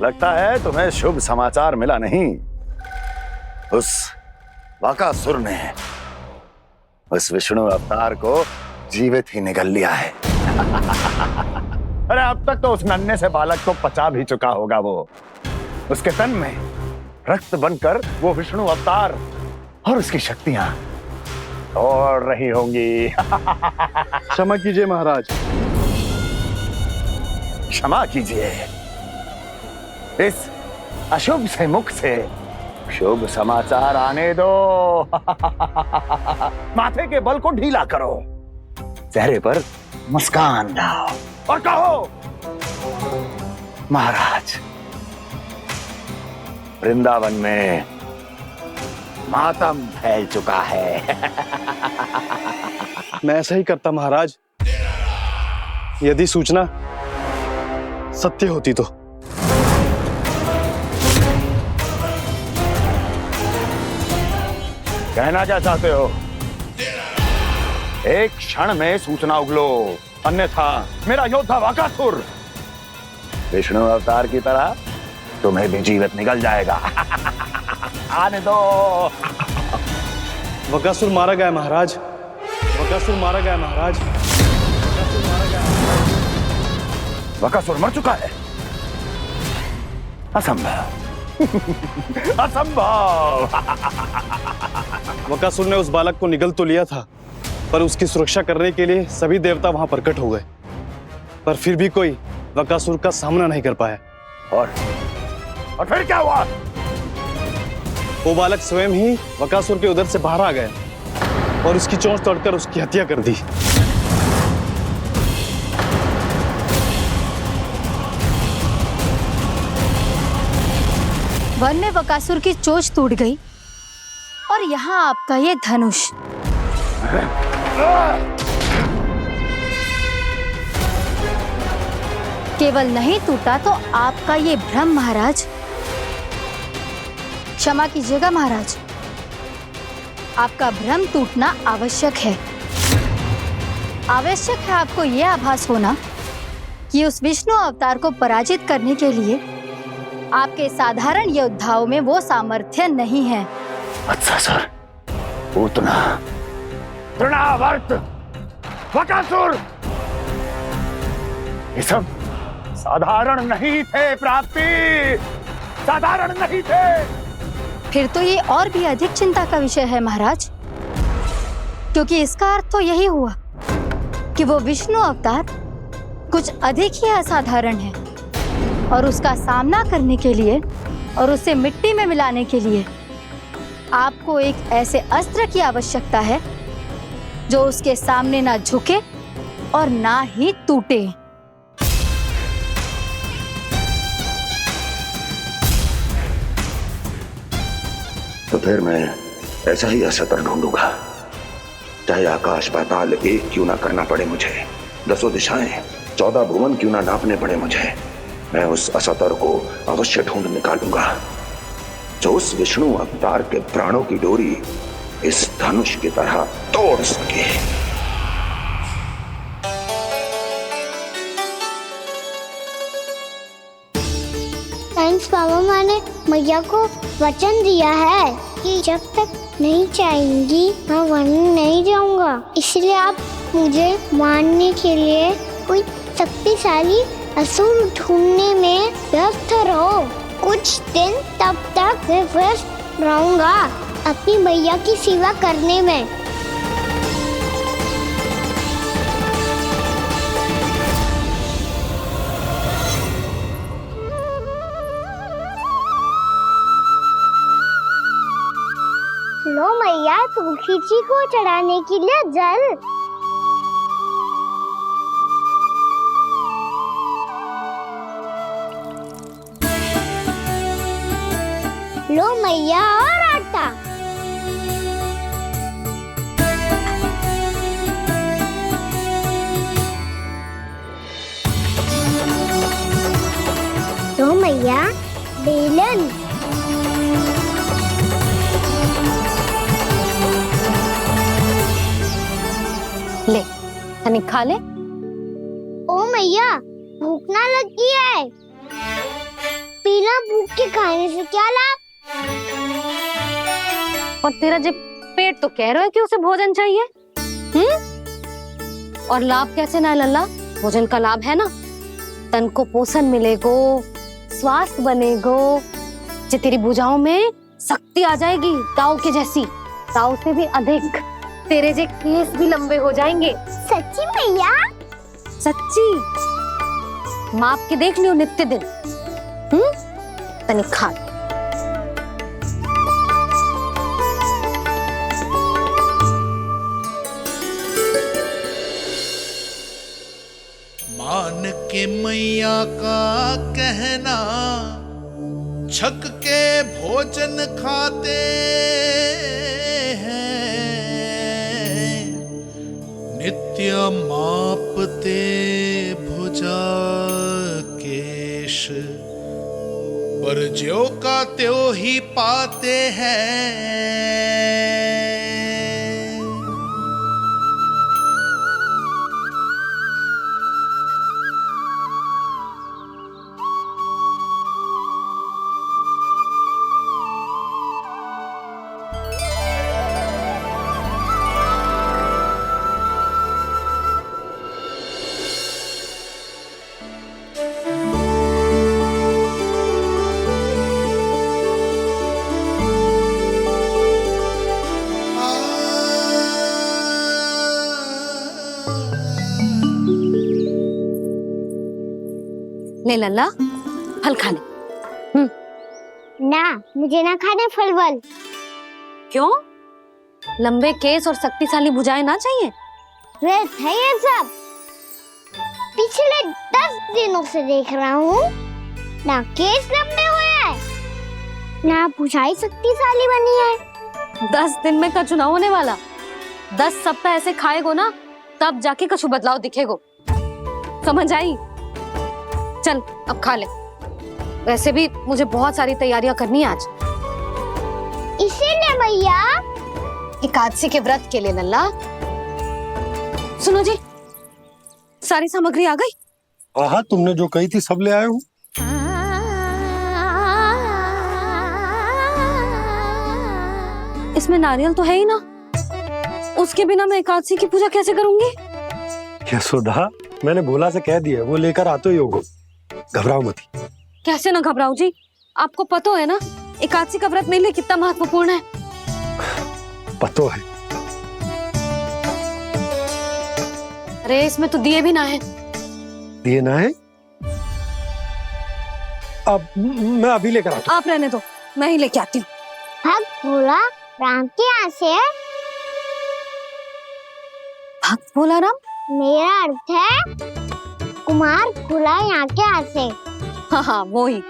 लगता है तुम्हें शुभ समाचार मिला नहीं। उस बकासुर ने उस विष्णु अवतार को जीवित ही निगल लिया है। अरे अब तक तो उस नन्हे से बालक को पचा भी चुका होगा वो। उसके तन में रक्त बनकर वो विष्णु अवतार और उसकी शक्तियां दौड़ रही होंगी। क्षमा कीजिए महाराज। क्षमा कीजिए, इस अशुभ से मुख से शुभ समाचार आने दो। माथे के बल को ढीला करो, चेहरे पर मुस्कान लाओ और कहो, महाराज, वृंदावन में मातम फैल चुका है। मैं ऐसा ही करता महाराज, यदि सूचना सत्य होती तो। कहना क्या चाहते हो? एक क्षण में सूचना उगलो, अन्यथा मेरा योद्धा बकासुर विष्णु अवतार की तरह तुम्हें भी जीवित निकल जाएगा। आने दो। बकासुर मारा गया महाराज, बकासुर मारा गया महाराज, बकासुर मारा गया। बकासुर मर चुका है? असंभव। असंभव। बकासुर ने उस बालक को निगल तो लिया था, पर उसकी सुरक्षा करने के लिए सभी देवता वहां प्रकट हो गए, पर फिर भी कोई बकासुर का सामना नहीं कर पाया। और फिर क्या हुआ? वो बालक स्वयं ही बकासुर के उदर से बाहर आ गया और उसकी चोंच तोड़कर उसकी हत्या कर दी। वन में बकासुर की चोंच टूट गई और यहाँ आपका ये धनुष। केवल नहीं टूटा तो आपका ये भ्रम महाराज। क्षमा कीजिएगा महाराज, आपका भ्रम टूटना आवश्यक है। आवश्यक है आपको यह आभास होना कि उस विष्णु अवतार को पराजित करने के लिए आपके साधारण योद्धाओं में वो सामर्थ्य नहीं है। अच्छा सर, पूतना, तृणावर्त, बकासुर, ये सब साधारण नहीं थे प्राप्ति, साधारण नहीं थे। फिर तो ये और भी अधिक चिंता का विषय है महाराज, क्योंकि इसका अर्थ तो यही हुआ कि वो विष्णु अवतार कुछ अधिक ही असाधारण है और उसका सामना करने के लिए और उसे मिट्टी में मिलाने के लिए आपको एक ऐसे अस्त्र की आवश्यकता है जो उसके सामने ना झुके और ना ही टूटे। तो फिर मैं ऐसा ही असतर ढूंढूंगा, चाहे आकाश पाताल एक क्यों ना करना पड़े मुझे, 10 दिशाएं 14 भुवन क्यों ना नापने पड़े मुझे, मैं उस असतर को अवश्य ढूंढ निकालूंगा जो उस विष्णु अवतार के प्राणों की डोरी इस धनुष की तरह तोड़ सके। थैंक्स पापा, मैंने मैया को वचन दिया है कि जब तक नहीं चाहेंगी मैं वन नहीं जाऊंगा, इसलिए आप मुझे मारने के लिए कोई शक्तिशाली असुर ढूंढने में व्यस्त रहो। कुछ दिन तब तक मैं व्यस्त रहूंगा अपनी मैया की सेवा करने में। लो मैया, तुलसी जी को चढ़ाने के लिए जल। लो मैया, और आटा। लो मैया, बेलन। ले, तनिक खा ले। ओ मैया, भूख ना लगी है। बिना भूख के खाने से क्या लाभ? और तेरा जब पेट तो कह रहा है कि उसे भोजन चाहिए, और लाभ कैसे ना है लल्ला? भोजन का लाभ है ना, तन को पोषण मिलेगो, स्वास्थ्य बनेगो, जो तेरी भुजाओं में शक्ति आ जाएगी, ताऊ के जैसी, ताऊ से भी अधिक। तेरे जे केस भी लंबे हो जाएंगे। सच्ची मैया? सच्ची। माप के देख लियो नित्य दिन। तनिक खा। मान के मैया का कहना, छक के भोजन खाते हैं, नित्य मापते भुजा केश, पर ज्यों का त्यों ही पाते हैं। ले लल्ला, फल खा ले। ना, मुझे ना खाने फल वल। क्यों? लंबे केस और शक्तिशाली भुजाएं ना चाहिए? व्यर्थ है ये सब। पिछले 10 दिनों से देख रहा हूँ, ना केस लंबे हुए हैं, ना भुजाएं शक्तिशाली बनी है। 10 दिन में का चुनाव होने वाला, 10 सप्ताह ऐसे खाएगो ना, तब जाके कछु बदलाव दिखेगो। समझ आई? चल अब खा ले। वैसे भी मुझे बहुत सारी तैयारियां करनी है आज। इसीलिए भैया, एकादशी के व्रत के लिए लल्ला। सुनो जी, सारी सामग्री आ गई? हाँ, तुमने जो कही थी सब ले आए हूँ। इसमें नारियल तो है ही ना, उसके बिना मैं एकादशी की पूजा कैसे करूंगी? यशोदा, मैंने भोला से कह दिया, वो लेकर आते ही होगा, घबराओ मत। कैसे ना घबराओ जी, आपको पता है ना एकादशी का व्रत मेरे लिए कितना महत्वपूर्ण है। पता है। अरे इसमें तो दिए भी ना है। दिए ना है? अब मैं अभी लेकर आता हूँ। आप रहने दो, मैं ही लेके आती हूँ। भक्त भोला राम के यहाँ से है। भक्त भोला राम? मेरा अर्थ है कुमार भोला यहाँ के यहाँ से। हाँ हाँ वो ही।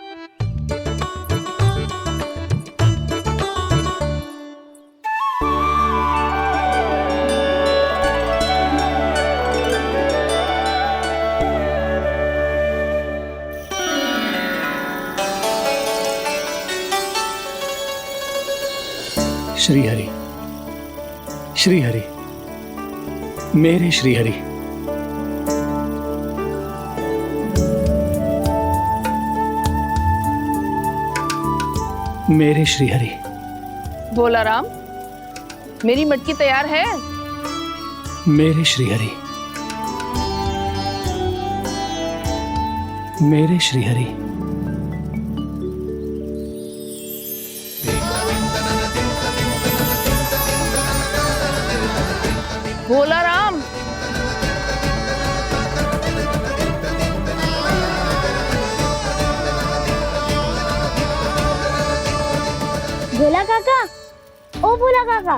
श्री हरि, श्री हरि, मेरे श्री हरि। मेरे श्री हरि। भोला राम, मेरी मटकी तैयार है। मेरे श्री हरि। मेरे श्री हरि। भोला राम, भोला काका, ओ भोला काका।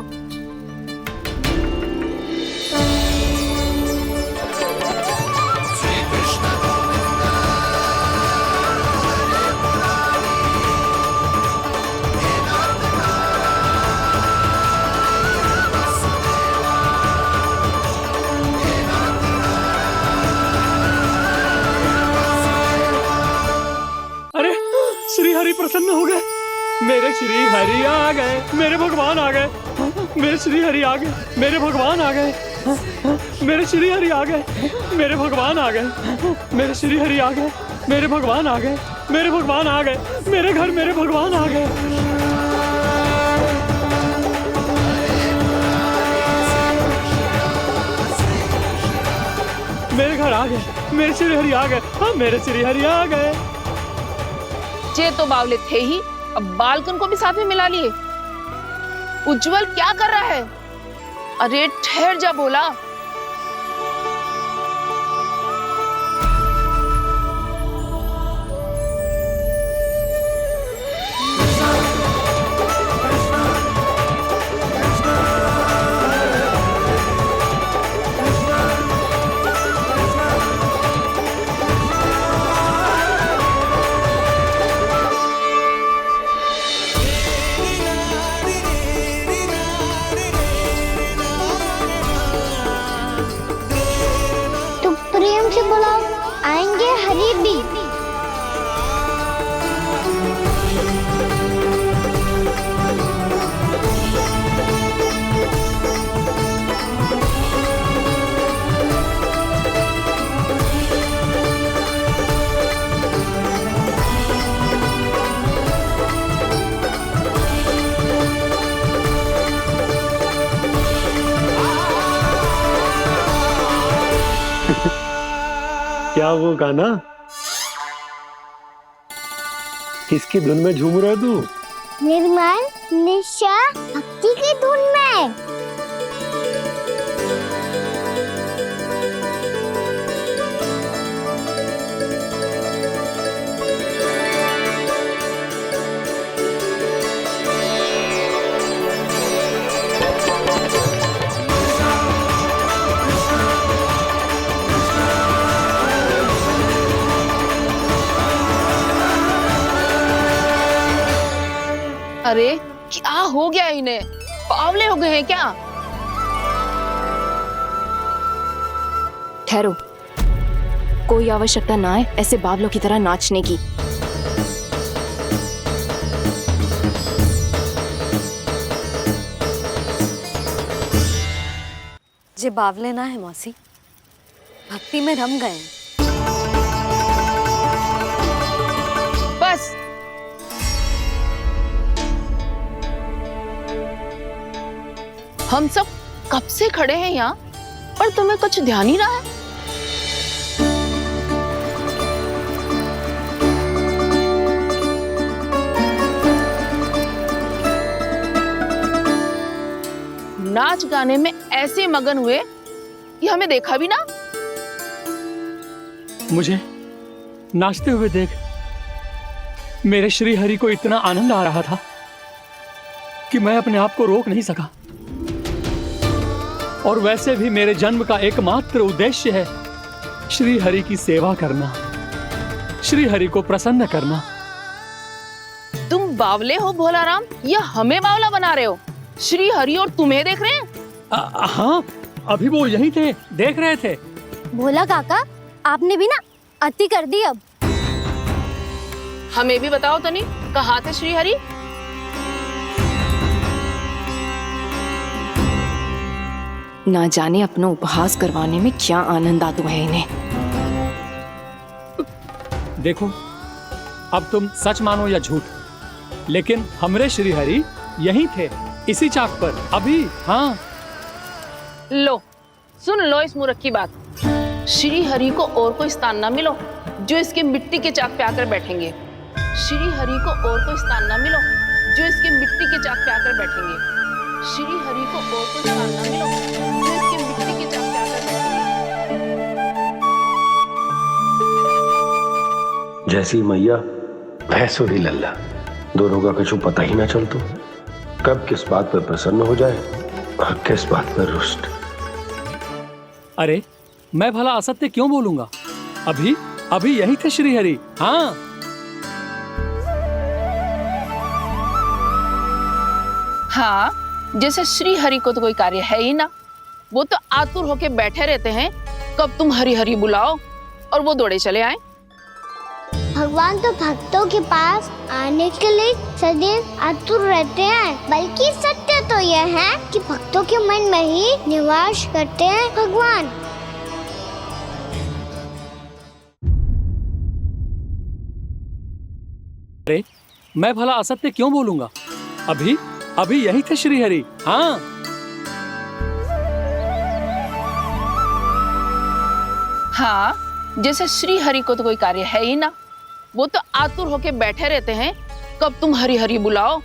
अरे श्री हरि प्रसन्न हो गए। मेरे श्री हरि आ गए, मेरे भगवान आ गए। मेरे श्री हरि आ गए, मेरे भगवान आ गए। मेरे श्री हरि आ गए, मेरे भगवान आ गए। मेरे श्री हरि आ गए, मेरे भगवान आ गए। मेरे भगवान आ गए, मेरे घर मेरे भगवान आ गए। मेरे घर आ गए, मेरे श्री हरि आ गए। हाँ मेरे श्री हरि आ गए। ये तो बावले थे ही, अब बालकन को भी साथ में मिला लिए। उज्जवल क्या कर रहा है? अरे ठहर जा भोला। प्रेम से बुलाओ, आएंगे हरि भी। क्या वो गाना? किसकी धुन में झूम रहा तू? निर्मल निशा भक्ति की धुन में। अरे क्या हो गया इन्हें? पावले हो गए हैं क्या? ठहरो, कोई आवश्यकता ना है ऐसे बावलों की तरह नाचने की। जे बावले ना है मौसी, भक्ति में रम गए। बस हम सब कब से खड़े हैं यहाँ, पर तुम्हें कुछ ध्यान ही रहा है। नाच गाने में ऐसे मगन हुए कि हमें देखा भी ना। मुझे नाचते हुए देख मेरे श्री हरि को इतना आनंद आ रहा था कि मैं अपने आप को रोक नहीं सका। और वैसे भी मेरे जन्म का एकमात्र उद्देश्य है श्री हरि की सेवा करना, श्री हरि को प्रसन्न करना। तुम बावले हो भोलाराम या हमें बावला बना रहे हो? श्री हरि और तुम्हें देख रहे हैं। हाँ, अभी वो यहीं थे, देख रहे थे। भोला काका, आपने भी ना अति कर दी। अब हमें भी बताओ तनी, कहाँ थे श्री हरि? ना जाने अपना उपहास करवाने में क्या आनंद आता है इन्हें। देखो, अब तुम सच मानो या झूठ, लेकिन हमरे श्री हरि यहीं थे, इसी चाक पर अभी। हाँ, लो सुन लो इस मूर्ख की बात। श्री हरि को और कोई स्थान ना मिलो जो इसके मिट्टी के चाक पे आकर बैठेंगे। श्री हरि को और कोई स्थान ना मिलो जो इसके मिट्टी के चाक पे आकर बैठेंगे। श्री हरि को और कोई स्थान ना मिलो जो इसके मिट्टी के चाक पे आकर बैठेंगे। जैसी मैया भैंसुरी लल्ला, दोनों का कुछ पता ही ना चलतो, कब किस बात पर प्रसन्न हो जाए और किस बात पर रुष्ट। अरे मैं भला असत्य क्यों बोलूंगा? अभी अभी यही थे श्री हरि। हाँ, हाँ, जैसे श्री हरि को तो कोई कार्य है ही ना, वो तो आतुर होके बैठे रहते हैं कब तुम हरि हरि बुलाओ और वो दौड़े चले आए। भगवान तो भक्तों के पास आने के लिए सदैव आतुर रहते हैं, बल्कि सत्य तो यह है कि भक्तों के मन में ही निवास करते हैं भगवान। अरे मैं भला असत्य क्यों बोलूंगा? अभी अभी यही थे श्री हरि। हाँ, हाँ, जैसे श्री हरि को तो कोई कार्य है ही ना, वो तो आतुर होके बैठे रहते हैं कब तुम हरि हरि बुलाओ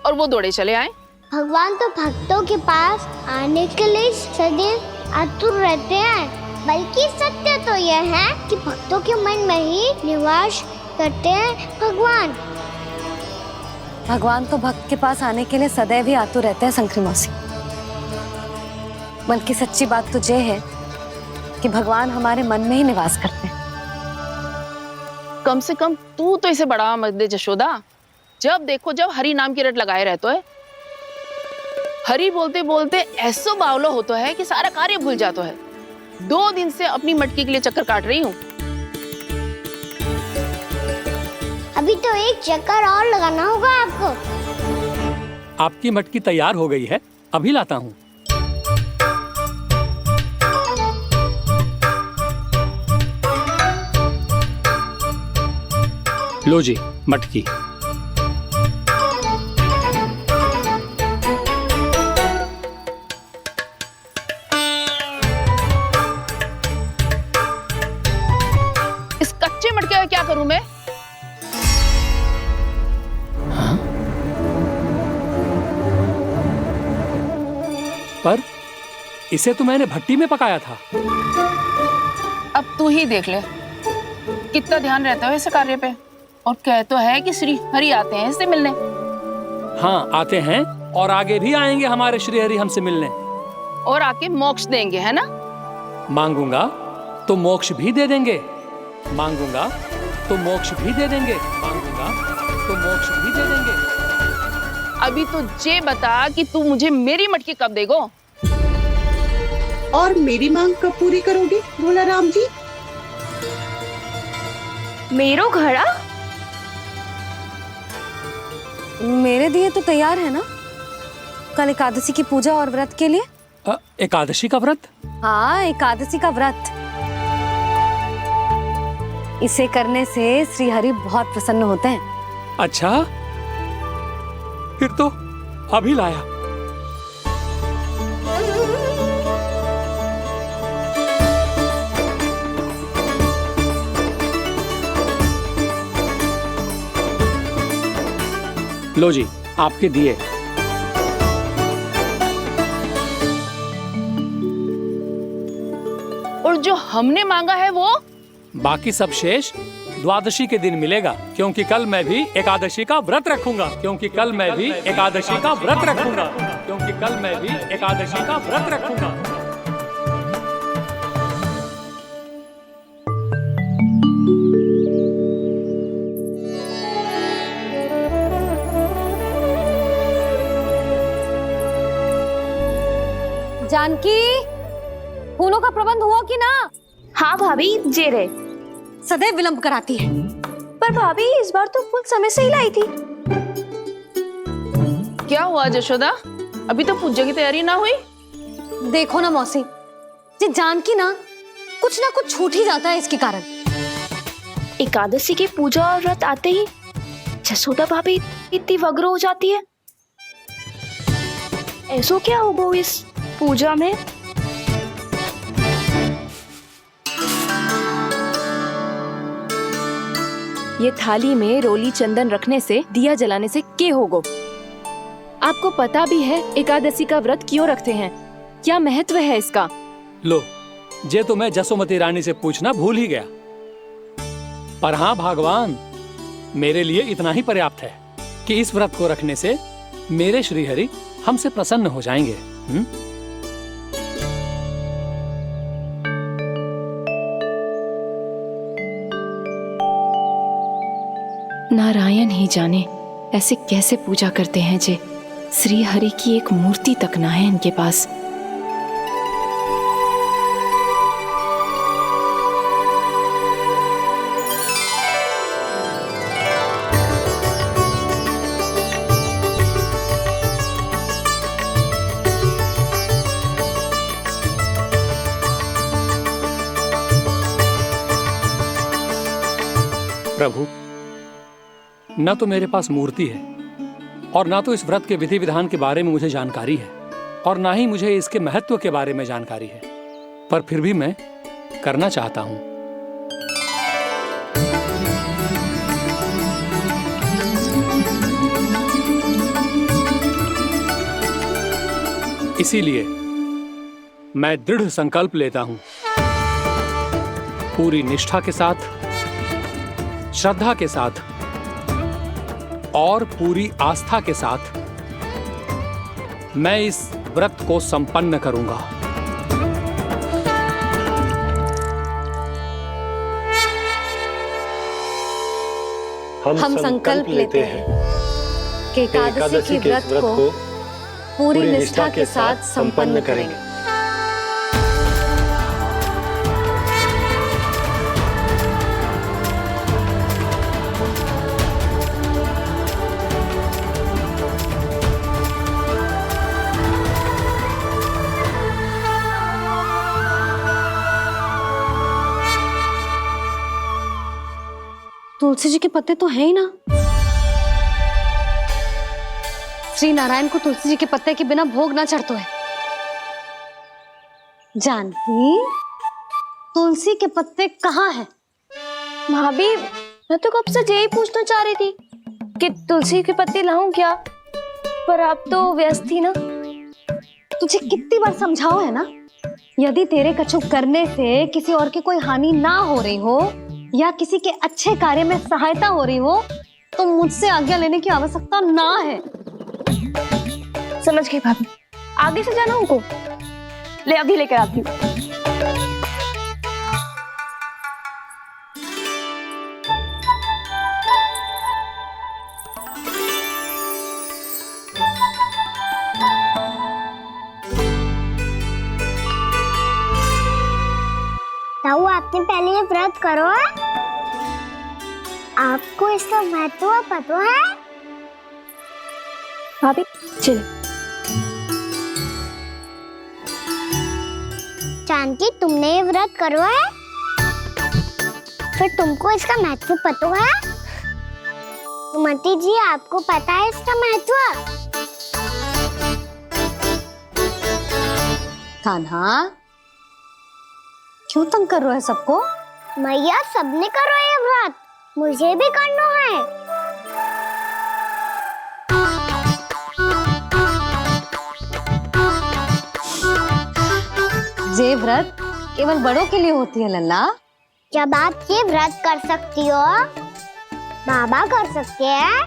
और वो दौड़े चले आए। भगवान तो भक्तों के पास आने के लिए सदैव आतुर रहते हैं, बल्कि सत्य तो यह है कि भक्तों के मन में ही निवास करते हैं भगवान। भगवान तो भक्त के पास आने के लिए सदैव ही आतुर रहते हैं शंकरी मौसी। बल्कि सच्ची बात तो ये है कि भगवान हमारे मन में ही निवास करते हैं। कम से कम तू तो इसे बढ़ावा मत दे जशोदा। जब देखो जब हरि नाम की रट लगाए रहते है। हरि बोलते बोलते ऐसो बावलो होता है कि सारा कार्य भूल जाता है। 2 दिन से अपनी मटकी के लिए चक्कर काट रही हूँ। अभी तो एक चक्कर और लगाना होगा आपको। आपकी मटकी तैयार हो गई है, अभी लाता हूँ। लो जी मटकी। इस कच्चे मटके का क्या करूं मैं? पर इसे तो मैंने भट्टी में पकाया था। अब तू ही देख ले कितना ध्यान रहता है इस कार्य पे। और कह तो है कि श्री हरि आते हैं इससे मिलने। हाँ आते हैं और आगे भी आएंगे हमारे श्री हरि हमसे मिलने। और आके मोक्ष देंगे, है ना? मांगूंगा तो मोक्ष भी दे देंगे, मांगूंगा तो मोक्ष भी दे देंगे, मांगूंगा तो मोक्ष भी दे देंगे। अभी तो ये बता कि तू मुझे मेरी मटकी कब देगो? और मेरी मांग कब पूरी करोगे भोलाराम जी? मेरो घड़ा मेरे दिए तो तैयार है ना? कल एकादशी की पूजा और व्रत के लिए। एकादशी का व्रत? हाँ, एकादशी का व्रत। इसे करने से श्री हरि बहुत प्रसन्न होते हैं। अच्छा, फिर तो अभी लाया। लो जी आपके दिए। और जो हमने मांगा है वो? बाकी सब शेष द्वादशी के दिन मिलेगा, क्योंकि कल मैं भी एकादशी का व्रत रखूंगा, क्योंकि कल मैं भी एकादशी का व्रत रखूंगा, क्योंकि कल मैं भी एकादशी का व्रत रखूंगा। जानकी, फूलों का प्रबंध हुआ कि ना? हाँ भाभी, जे रहे। सदैव विलंब कराती है। पर भाभी इस बार तो फूल समय से ही लाई थी। क्या हुआ यशोदा, अभी तो पूजा की तैयारी ना हुई? देखो ना मौसी, ये जानकी ना कुछ छूट ही जाता है इसके कारण। एकादशी की पूजा और व्रत आते ही यशोदा भाभी इतनी वग्र हो जाती है। ऐसो क्या होगा इस पूजा में? ये थाली में रोली चंदन रखने से, दिया जलाने से के होगो? आपको पता भी है एकादशी का व्रत क्यों रखते हैं? क्या महत्व है इसका? लो, जे तो मैं जसोमती रानी से पूछना भूल ही गया। पर हाँ भगवान, मेरे लिए इतना ही पर्याप्त है कि इस व्रत को रखने से मेरे श्रीहरि हमसे प्रसन्न हो जाएंगे। नारायण ही जाने ऐसे कैसे पूजा करते हैं जे श्री हरि की एक मूर्ति तक ना है इनके पास। प्रभु, न तो मेरे पास मूर्ति है और ना तो इस व्रत के विधि विधान के बारे में मुझे जानकारी है, और ना ही मुझे इसके महत्व के बारे में जानकारी है, पर फिर भी मैं करना चाहता हूं। इसीलिए मैं दृढ़ संकल्प लेता हूं, पूरी निष्ठा के साथ, श्रद्धा के साथ और पूरी आस्था के साथ मैं इस व्रत को संपन्न करूंगा। हम संकल्प लेते हैं कि एकादशी के व्रत को पूरी निष्ठा के साथ संपन्न करेंगे। तुलसी जी के पत्ते तो हैं ही ना। श्री नारायण को तुलसी जी के पत्ते के बिना भोग ना चढ़तो है। जानकी, तुलसी के पत्ते कहाँ हैं? भाभी, मैं तो कब से यही पूछना चाह रही थी कि तुलसी के पत्ते लाऊं क्या, पर आप तो व्यस्त थी ना। तुझे कितनी बार समझाओ है ना, यदि तेरे कछु करने से किसी और की कोई हानि ना हो रही हो या किसी के अच्छे कार्य में सहायता हो रही हो तो मुझसे आज्ञा लेने की आवश्यकता ना है। समझ गई भाभी, आगे से जाना उनको। ले अभी लेकर आती हूँ। ताऊ, आपने पहले ये व्रत करो है? आपको इसका महत्व पता है? भाभी चल। जानकी, तुमने ये व्रत करो है? फिर तुमको इसका महत्व पता है? सुमति जी, आपको पता है इसका महत्व? कान्हा, क्यों तंग कर रहा है सबको? मैया, सबने करो ये व्रत, मुझे भी करना है। ये व्रत केवल बड़ों के लिए होती है लल्ला, जब आप ये व्रत कर सकती हो, बाबा कर सकते हैं,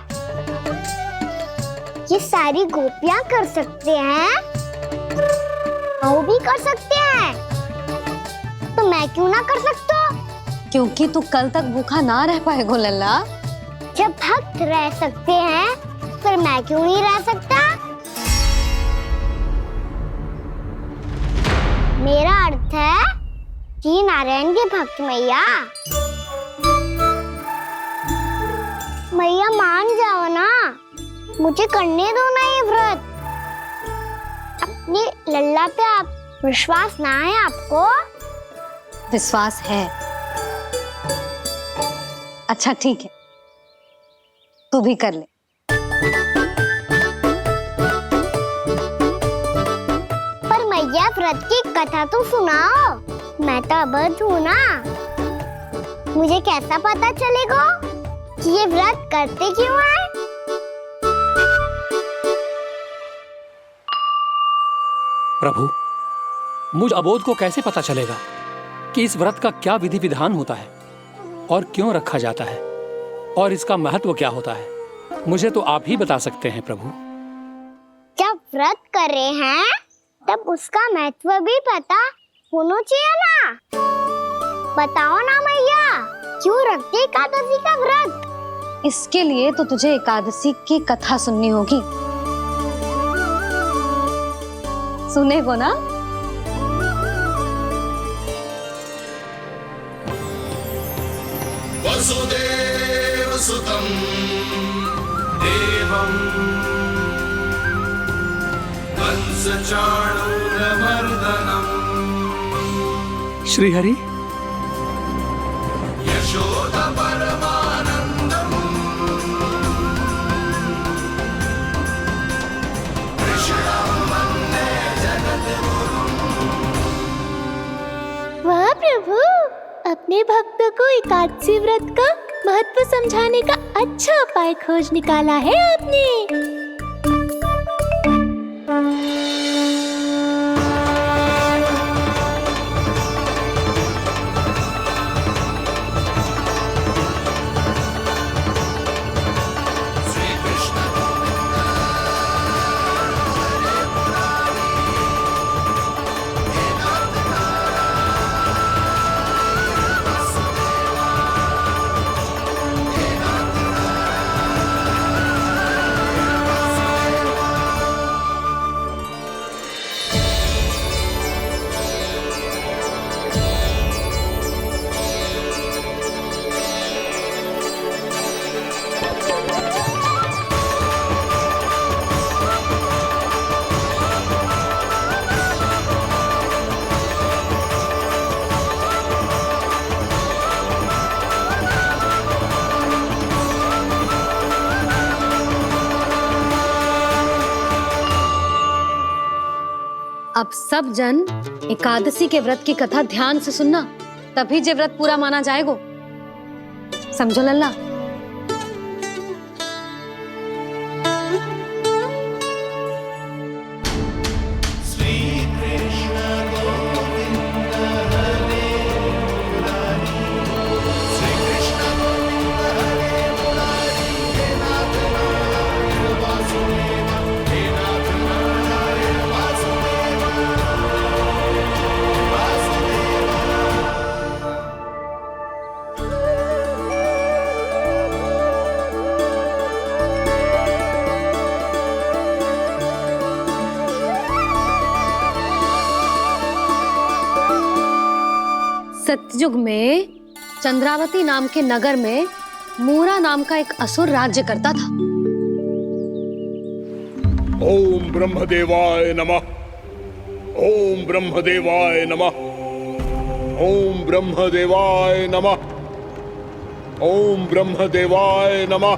ये सारी गोपियां कर सकते हैं, वो भी कर सकते हैं, तो मैं क्यों ना कर सकता? क्योंकि तू कल तक भूखा ना रह पाएगो लल्ला। जब भक्त रह सकते हैं, फिर मैं क्यों नहीं रह सकता? मेरा अर्थ है कि नारायण के भक्त मैया, मैया मान जाओ ना, मुझे करने दो ना ये व्रत। अपनी लल्ला पे आप विश्वास ना है आपको? विश्वास है। अच्छा ठीक है, तू भी कर ले। पर मैया व्रत की कथा तो सुनाओ, मैं तो अबध हूँ ना। मुझे कैसा पता चलेगा कि ये व्रत करते क्यों हैं? प्रभु, मुझ अबोध को कैसे पता चलेगा कि इस व्रत का क्या विधि विधान होता है और क्यों रखा जाता है और इसका महत्व क्या होता है? मुझे तो आप ही बता सकते हैं प्रभु। जब व्रत कर रहे हैं तब उसका महत्व भी पता होना चाहिए ना। बताओ ना मैया, क्यों रखते एकादशी का व्रत? इसके लिए तो तुझे एकादशी की कथा सुननी होगी। सुनेगो ना? वसुदेव सुतं देवं कंस चाणूरमर्दनम् श्री हरि, यशोदा परमानंदम् कृष्णं वन्दे जगद्गुरुम्। वाह प्रभु, अपने भक्तों को एकादशी व्रत का महत्व समझाने का अच्छा उपाय खोज निकाला है आपने। अब सब जन एकादशी के व्रत की कथा ध्यान से सुनना, तभी जे व्रत पूरा माना जाएगो। समझो लल्ला? सतयुग में चंद्रावती नाम के नगर में मूरा नाम का एक असुर राज्य करता था। ओम ब्रह्मदेवाय नमः। ओम ब्रह्मदेवाय नमः। ओम ब्रह्मदेवाय नमः। ओम ब्रह्मदेवाय नमः।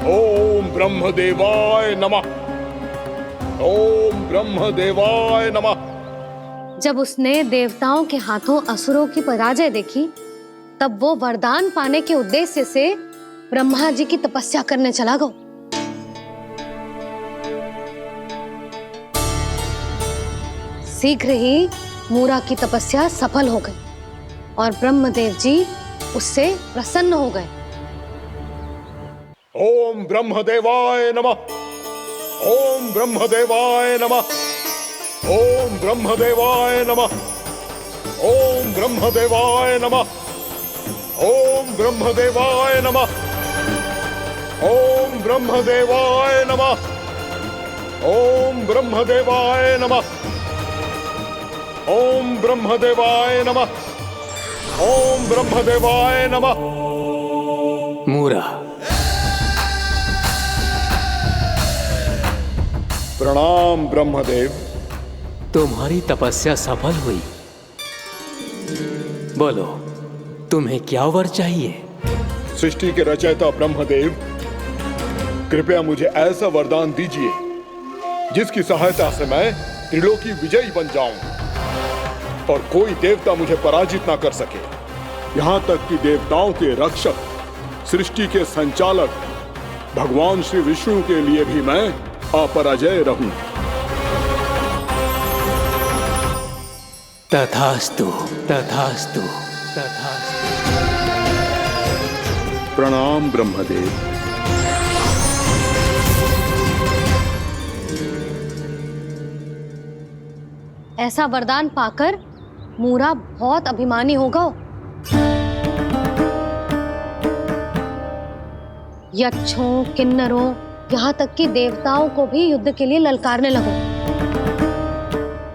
ओम ब्रह्मदेवाय नमः। ओम ब्रह्मदेवाय नमः। जब उसने देवताओं के हाथों असुरों की पराजय देखी, तब वो वरदान पाने के उद्देश्य से ब्रह्मा जी की तपस्या करने चला गो। शीघ्र ही मूरा की तपस्या सफल हो गई और ब्रह्मदेव जी उससे प्रसन्न हो गए। ओम ब्रह्मदेवाय नमः। ओम ब्रह्मदेवाय नमः। ओम ब्रह्मदेवाय नमः। ओम ब्रह्मदेवाय नमः। ओम ब्रह्मदेवाय नमः। ओम ब्रह्मदेवाय नमः। ओम ब्रह्मदेवाय नमः। ओम ब्रह्मदेवाय नमः। ओम ब्रह्मदेवाय नमः। मूरा, प्रणाम ब्रह्मदेव। तुम्हारी तपस्या सफल हुई। बोलो, तुम्हें क्या वर चाहिए? सृष्टि के रचयिता ब्रह्मदेव, कृपया मुझे ऐसा वरदान दीजिए जिसकी सहायता से मैं त्रिलोकी विजयी बन जाऊं और कोई देवता मुझे पराजित ना कर सके। यहां तक कि देवताओं के रक्षक, सृष्टि के संचालक भगवान श्री विष्णु के लिए भी मैं अपराजय रहूं। तथास्तु, तथास्तु, तथास्तु। प्रणाम ब्रह्मदेव। ऐसा वरदान पाकर मूरा बहुत अभिमानी होगा। यक्षों, किन्नरों, यहाँ तक कि देवताओं को भी युद्ध के लिए ललकारने लगो,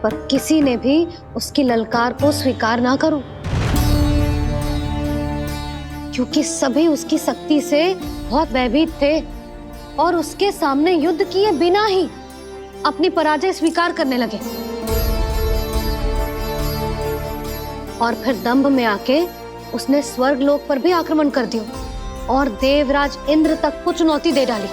पर किसी ने भी उसकी ललकार को स्वीकार ना करो, क्योंकि सभी उसकी शक्ति से बहुत भयभीत थे और उसके सामने युद्ध किए बिना ही अपनी पराजय स्वीकार करने लगे और फिर दंभ में आके उसने स्वर्ग लोक पर भी आक्रमण कर दिया और देवराज इंद्र तक को चुनौती दे डाली।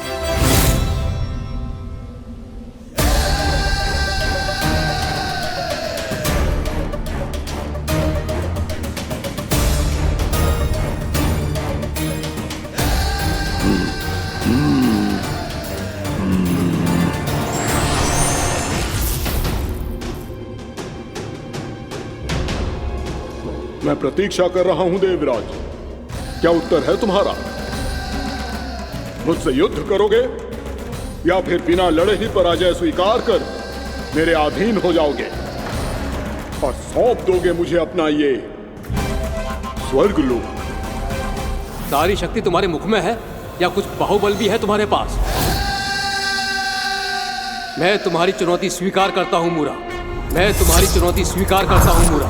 मैं प्रतीक्षा कर रहा हूं देवराज, क्या उत्तर है तुम्हारा? मुझसे युद्ध करोगे या फिर बिना लड़े ही पराजय स्वीकार कर मेरे अधीन हो जाओगे और सौंप दोगे मुझे अपना ये स्वर्ग लोक? सारी शक्ति तुम्हारे मुख में है या कुछ बाहुबल भी है तुम्हारे पास? मैं तुम्हारी चुनौती स्वीकार करता हूं मूरा, मैं तुम्हारी चुनौती स्वीकार करता हूं मूरा।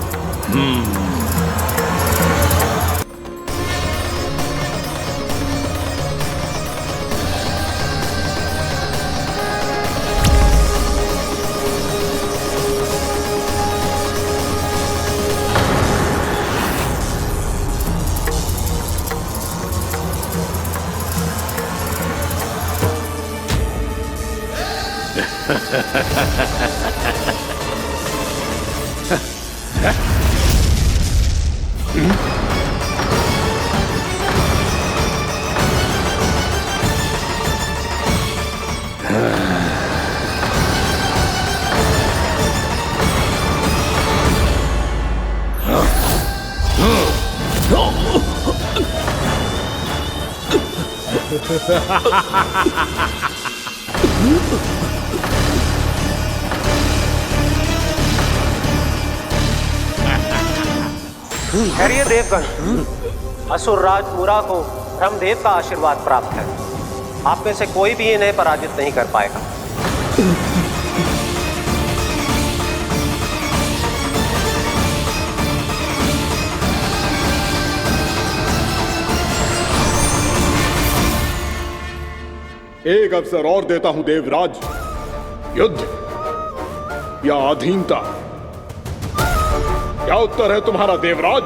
खैरिए देवगण, असुर राज मूरा को ब्रह्मदेव का आशीर्वाद प्राप्त है। आप में से कोई भी इन्हें पराजित नहीं कर पाएगा। एक अवसर और देता हूं देवराज, युद्ध या अधीनता, क्या उत्तर है तुम्हारा देवराज?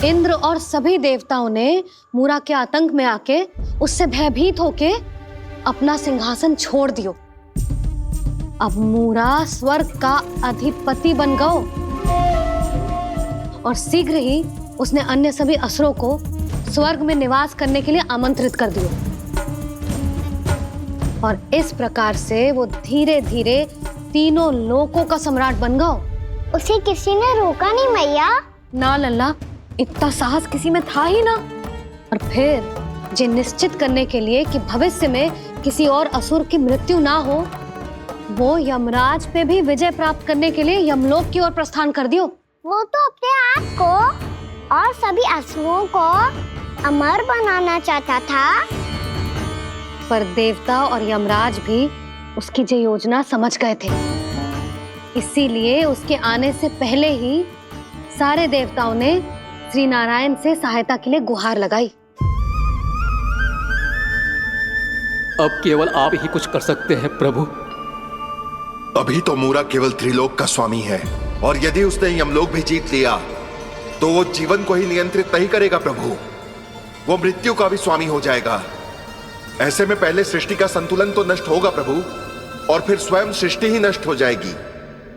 इंद्र और सभी देवताओं ने मूरा के आतंक में आके उससे भयभीत होके अपना सिंहासन छोड़ दियो। अब मूरा स्वर्ग का अधिपति बन गयो और शीघ्र ही उसने अन्य सभी असुरों को स्वर्ग में निवास करने के लिए आमंत्रित कर दियो। और इस प्रकार से वो धीरे धीरे तीनों लोकों का सम्राट बन गयो। उसे किसी ने रोका नहीं मैया? ना लल्ला, इतना साहस किसी में था ही ना। और फिर ये निश्चित करने के लिए कि भविष्य में किसी और असुर की मृत्यु ना हो, वो यमराज पे भी विजय प्राप्त करने के लिए यमलोक की ओर प्रस्थान कर दियो। वो तो अपने आप को और सभी असुरों को अमर बनाना चाहता था। पर देवता और यमराज भी उसकी ये योजना समझ गए थे। इसीलिए उसके आने से पहले ही सारे देवताओं ने श्री नारायण से सहायता के लिए गुहार लगाई। अब केवल आप ही कुछ कर सकते हैं प्रभु। अभी तो मूरा केवल त्रिलोक का स्वामी है, और यदि उसने यमलोक भी जीत लिया तो वो जीवन को ही नियंत्रित नहीं करेगा प्रभु, वो मृत्यु का भी स्वामी हो जाएगा। ऐसे में पहले सृष्टि का संतुलन तो नष्ट होगा प्रभु, और फिर स्वयं सृष्टि ही नष्ट हो जाएगी।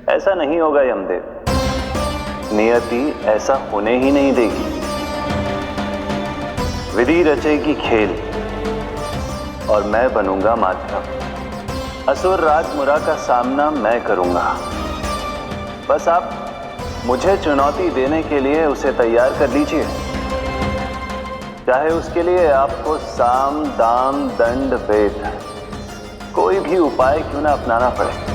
ऐसा नहीं होगा यमदेव, नियति ऐसा होने ही नहीं देगी। विधि रचेगी खेल और मैं बनूंगा माध्यम। असुर राज मुरा का सामना मैं करूंगा। बस आप मुझे चुनौती देने के लिए उसे तैयार कर लीजिए, चाहे उसके लिए आपको साम दाम दंड भेद कोई भी उपाय क्यों ना अपनाना पड़े।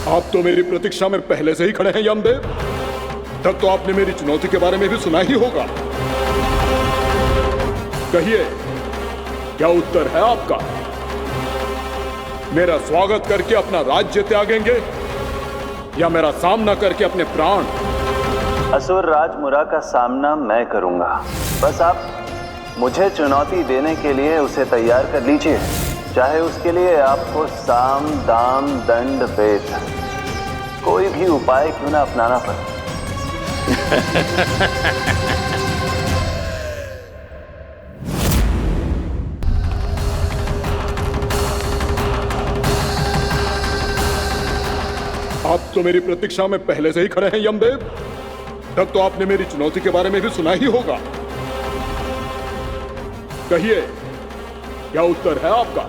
आप तो मेरी प्रतीक्षा में पहले से ही खड़े हैं यमदेव। तब तो आपने मेरी चुनौती के बारे में भी सुना ही होगा। कहिए, क्या उत्तर है आपका? मेरा स्वागत करके अपना राज्य त्यागेंगे या मेरा सामना करके अपने प्राण? असुर राज मुरा का सामना मैं करूंगा। बस आप मुझे चुनौती देने के लिए उसे तैयार कर लीजिए, चाहे उसके लिए आपको साम दाम दंड भेद कोई भी उपाय क्यों ना अपनाना पड़े। आप तो मेरी प्रतीक्षा में पहले से ही खड़े हैं यमदेव। तब तो आपने मेरी चुनौती के बारे में भी सुना ही होगा। कहिए, क्या उत्तर है आपका?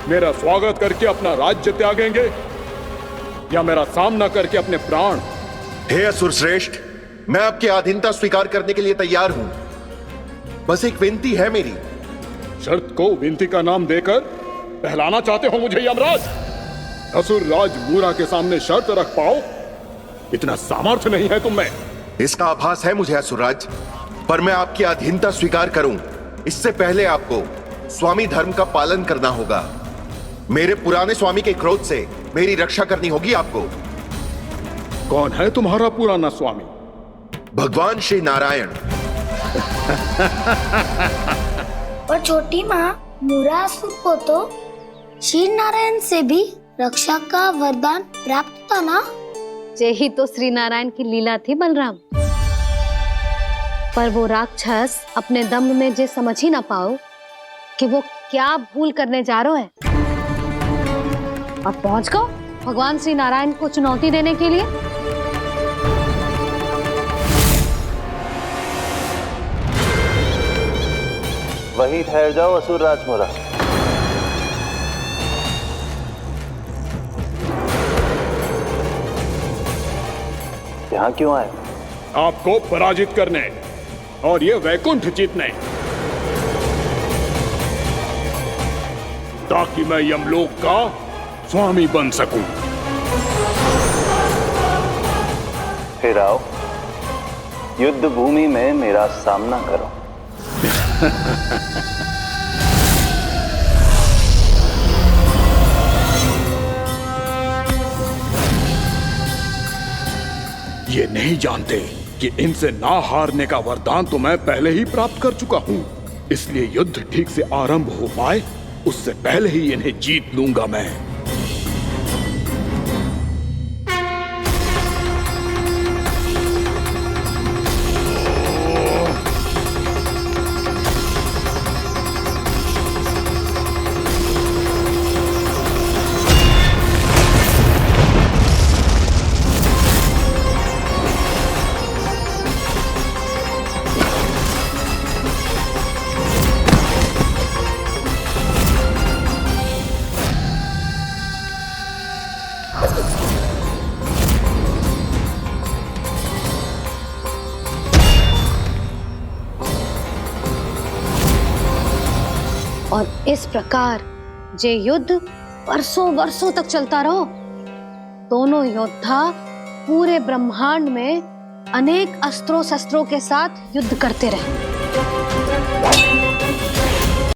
मेरा स्वागत करके अपना राज्य त्यागेंगे या मेरा सामना करके अपने प्राण? हे असुर श्रेष्ठ, मैं आपकी अधीनता स्वीकार करने के लिए तैयार हूं। बस एक विनती है मेरी। शर्त को विनती का नाम देकर पहलाना चाहते हो मुझे यमराज? असुर राज मूरा के सामने शर्त रख पाओ, इतना सामर्थ्य नहीं है तुम में। इसका आभास है मुझे असुरराज, पर मैं आपकी अधीनता स्वीकार करूं इससे पहले आपको स्वामी धर्म का पालन करना होगा। मेरे पुराने स्वामी के क्रोध से मेरी रक्षा करनी होगी आपको। कौन है तुम्हारा पुराना स्वामी? भगवान श्री नारायण। और छोटी माँ, मूरासुर को तो श्री नारायण से भी रक्षा का वरदान प्राप्त था ना? यही तो श्री नारायण की लीला थी बलराम। पर वो राक्षस अपने दम में जे समझ ही ना पाओ कि वो क्या भूल करने जा रहा है, और पहुंच गो भगवान श्री नारायण को चुनौती देने के लिए। वही ठहर जाओ असुर राज मुरा। यहाँ क्यों आए? आपको पराजित करने और ये वैकुंठ जीतने, ताकि मैं यमलोक का स्वामी बन सकूं। फिर आओ, युद्ध भूमि में मेरा सामना करो। ये नहीं जानते कि इनसे ना हारने का वरदान तो मैं पहले ही प्राप्त कर चुका हूँ। इसलिए युद्ध ठीक से आरंभ हो पाए उससे पहले ही इन्हें जीत लूंगा मैं। और इस प्रकार ये युद्ध वर्षों वर्षों तक चलता रहो। दोनों योद्धा पूरे ब्रह्मांड में अनेक अस्त्रों शस्त्रों के साथ युद्ध करते रहे।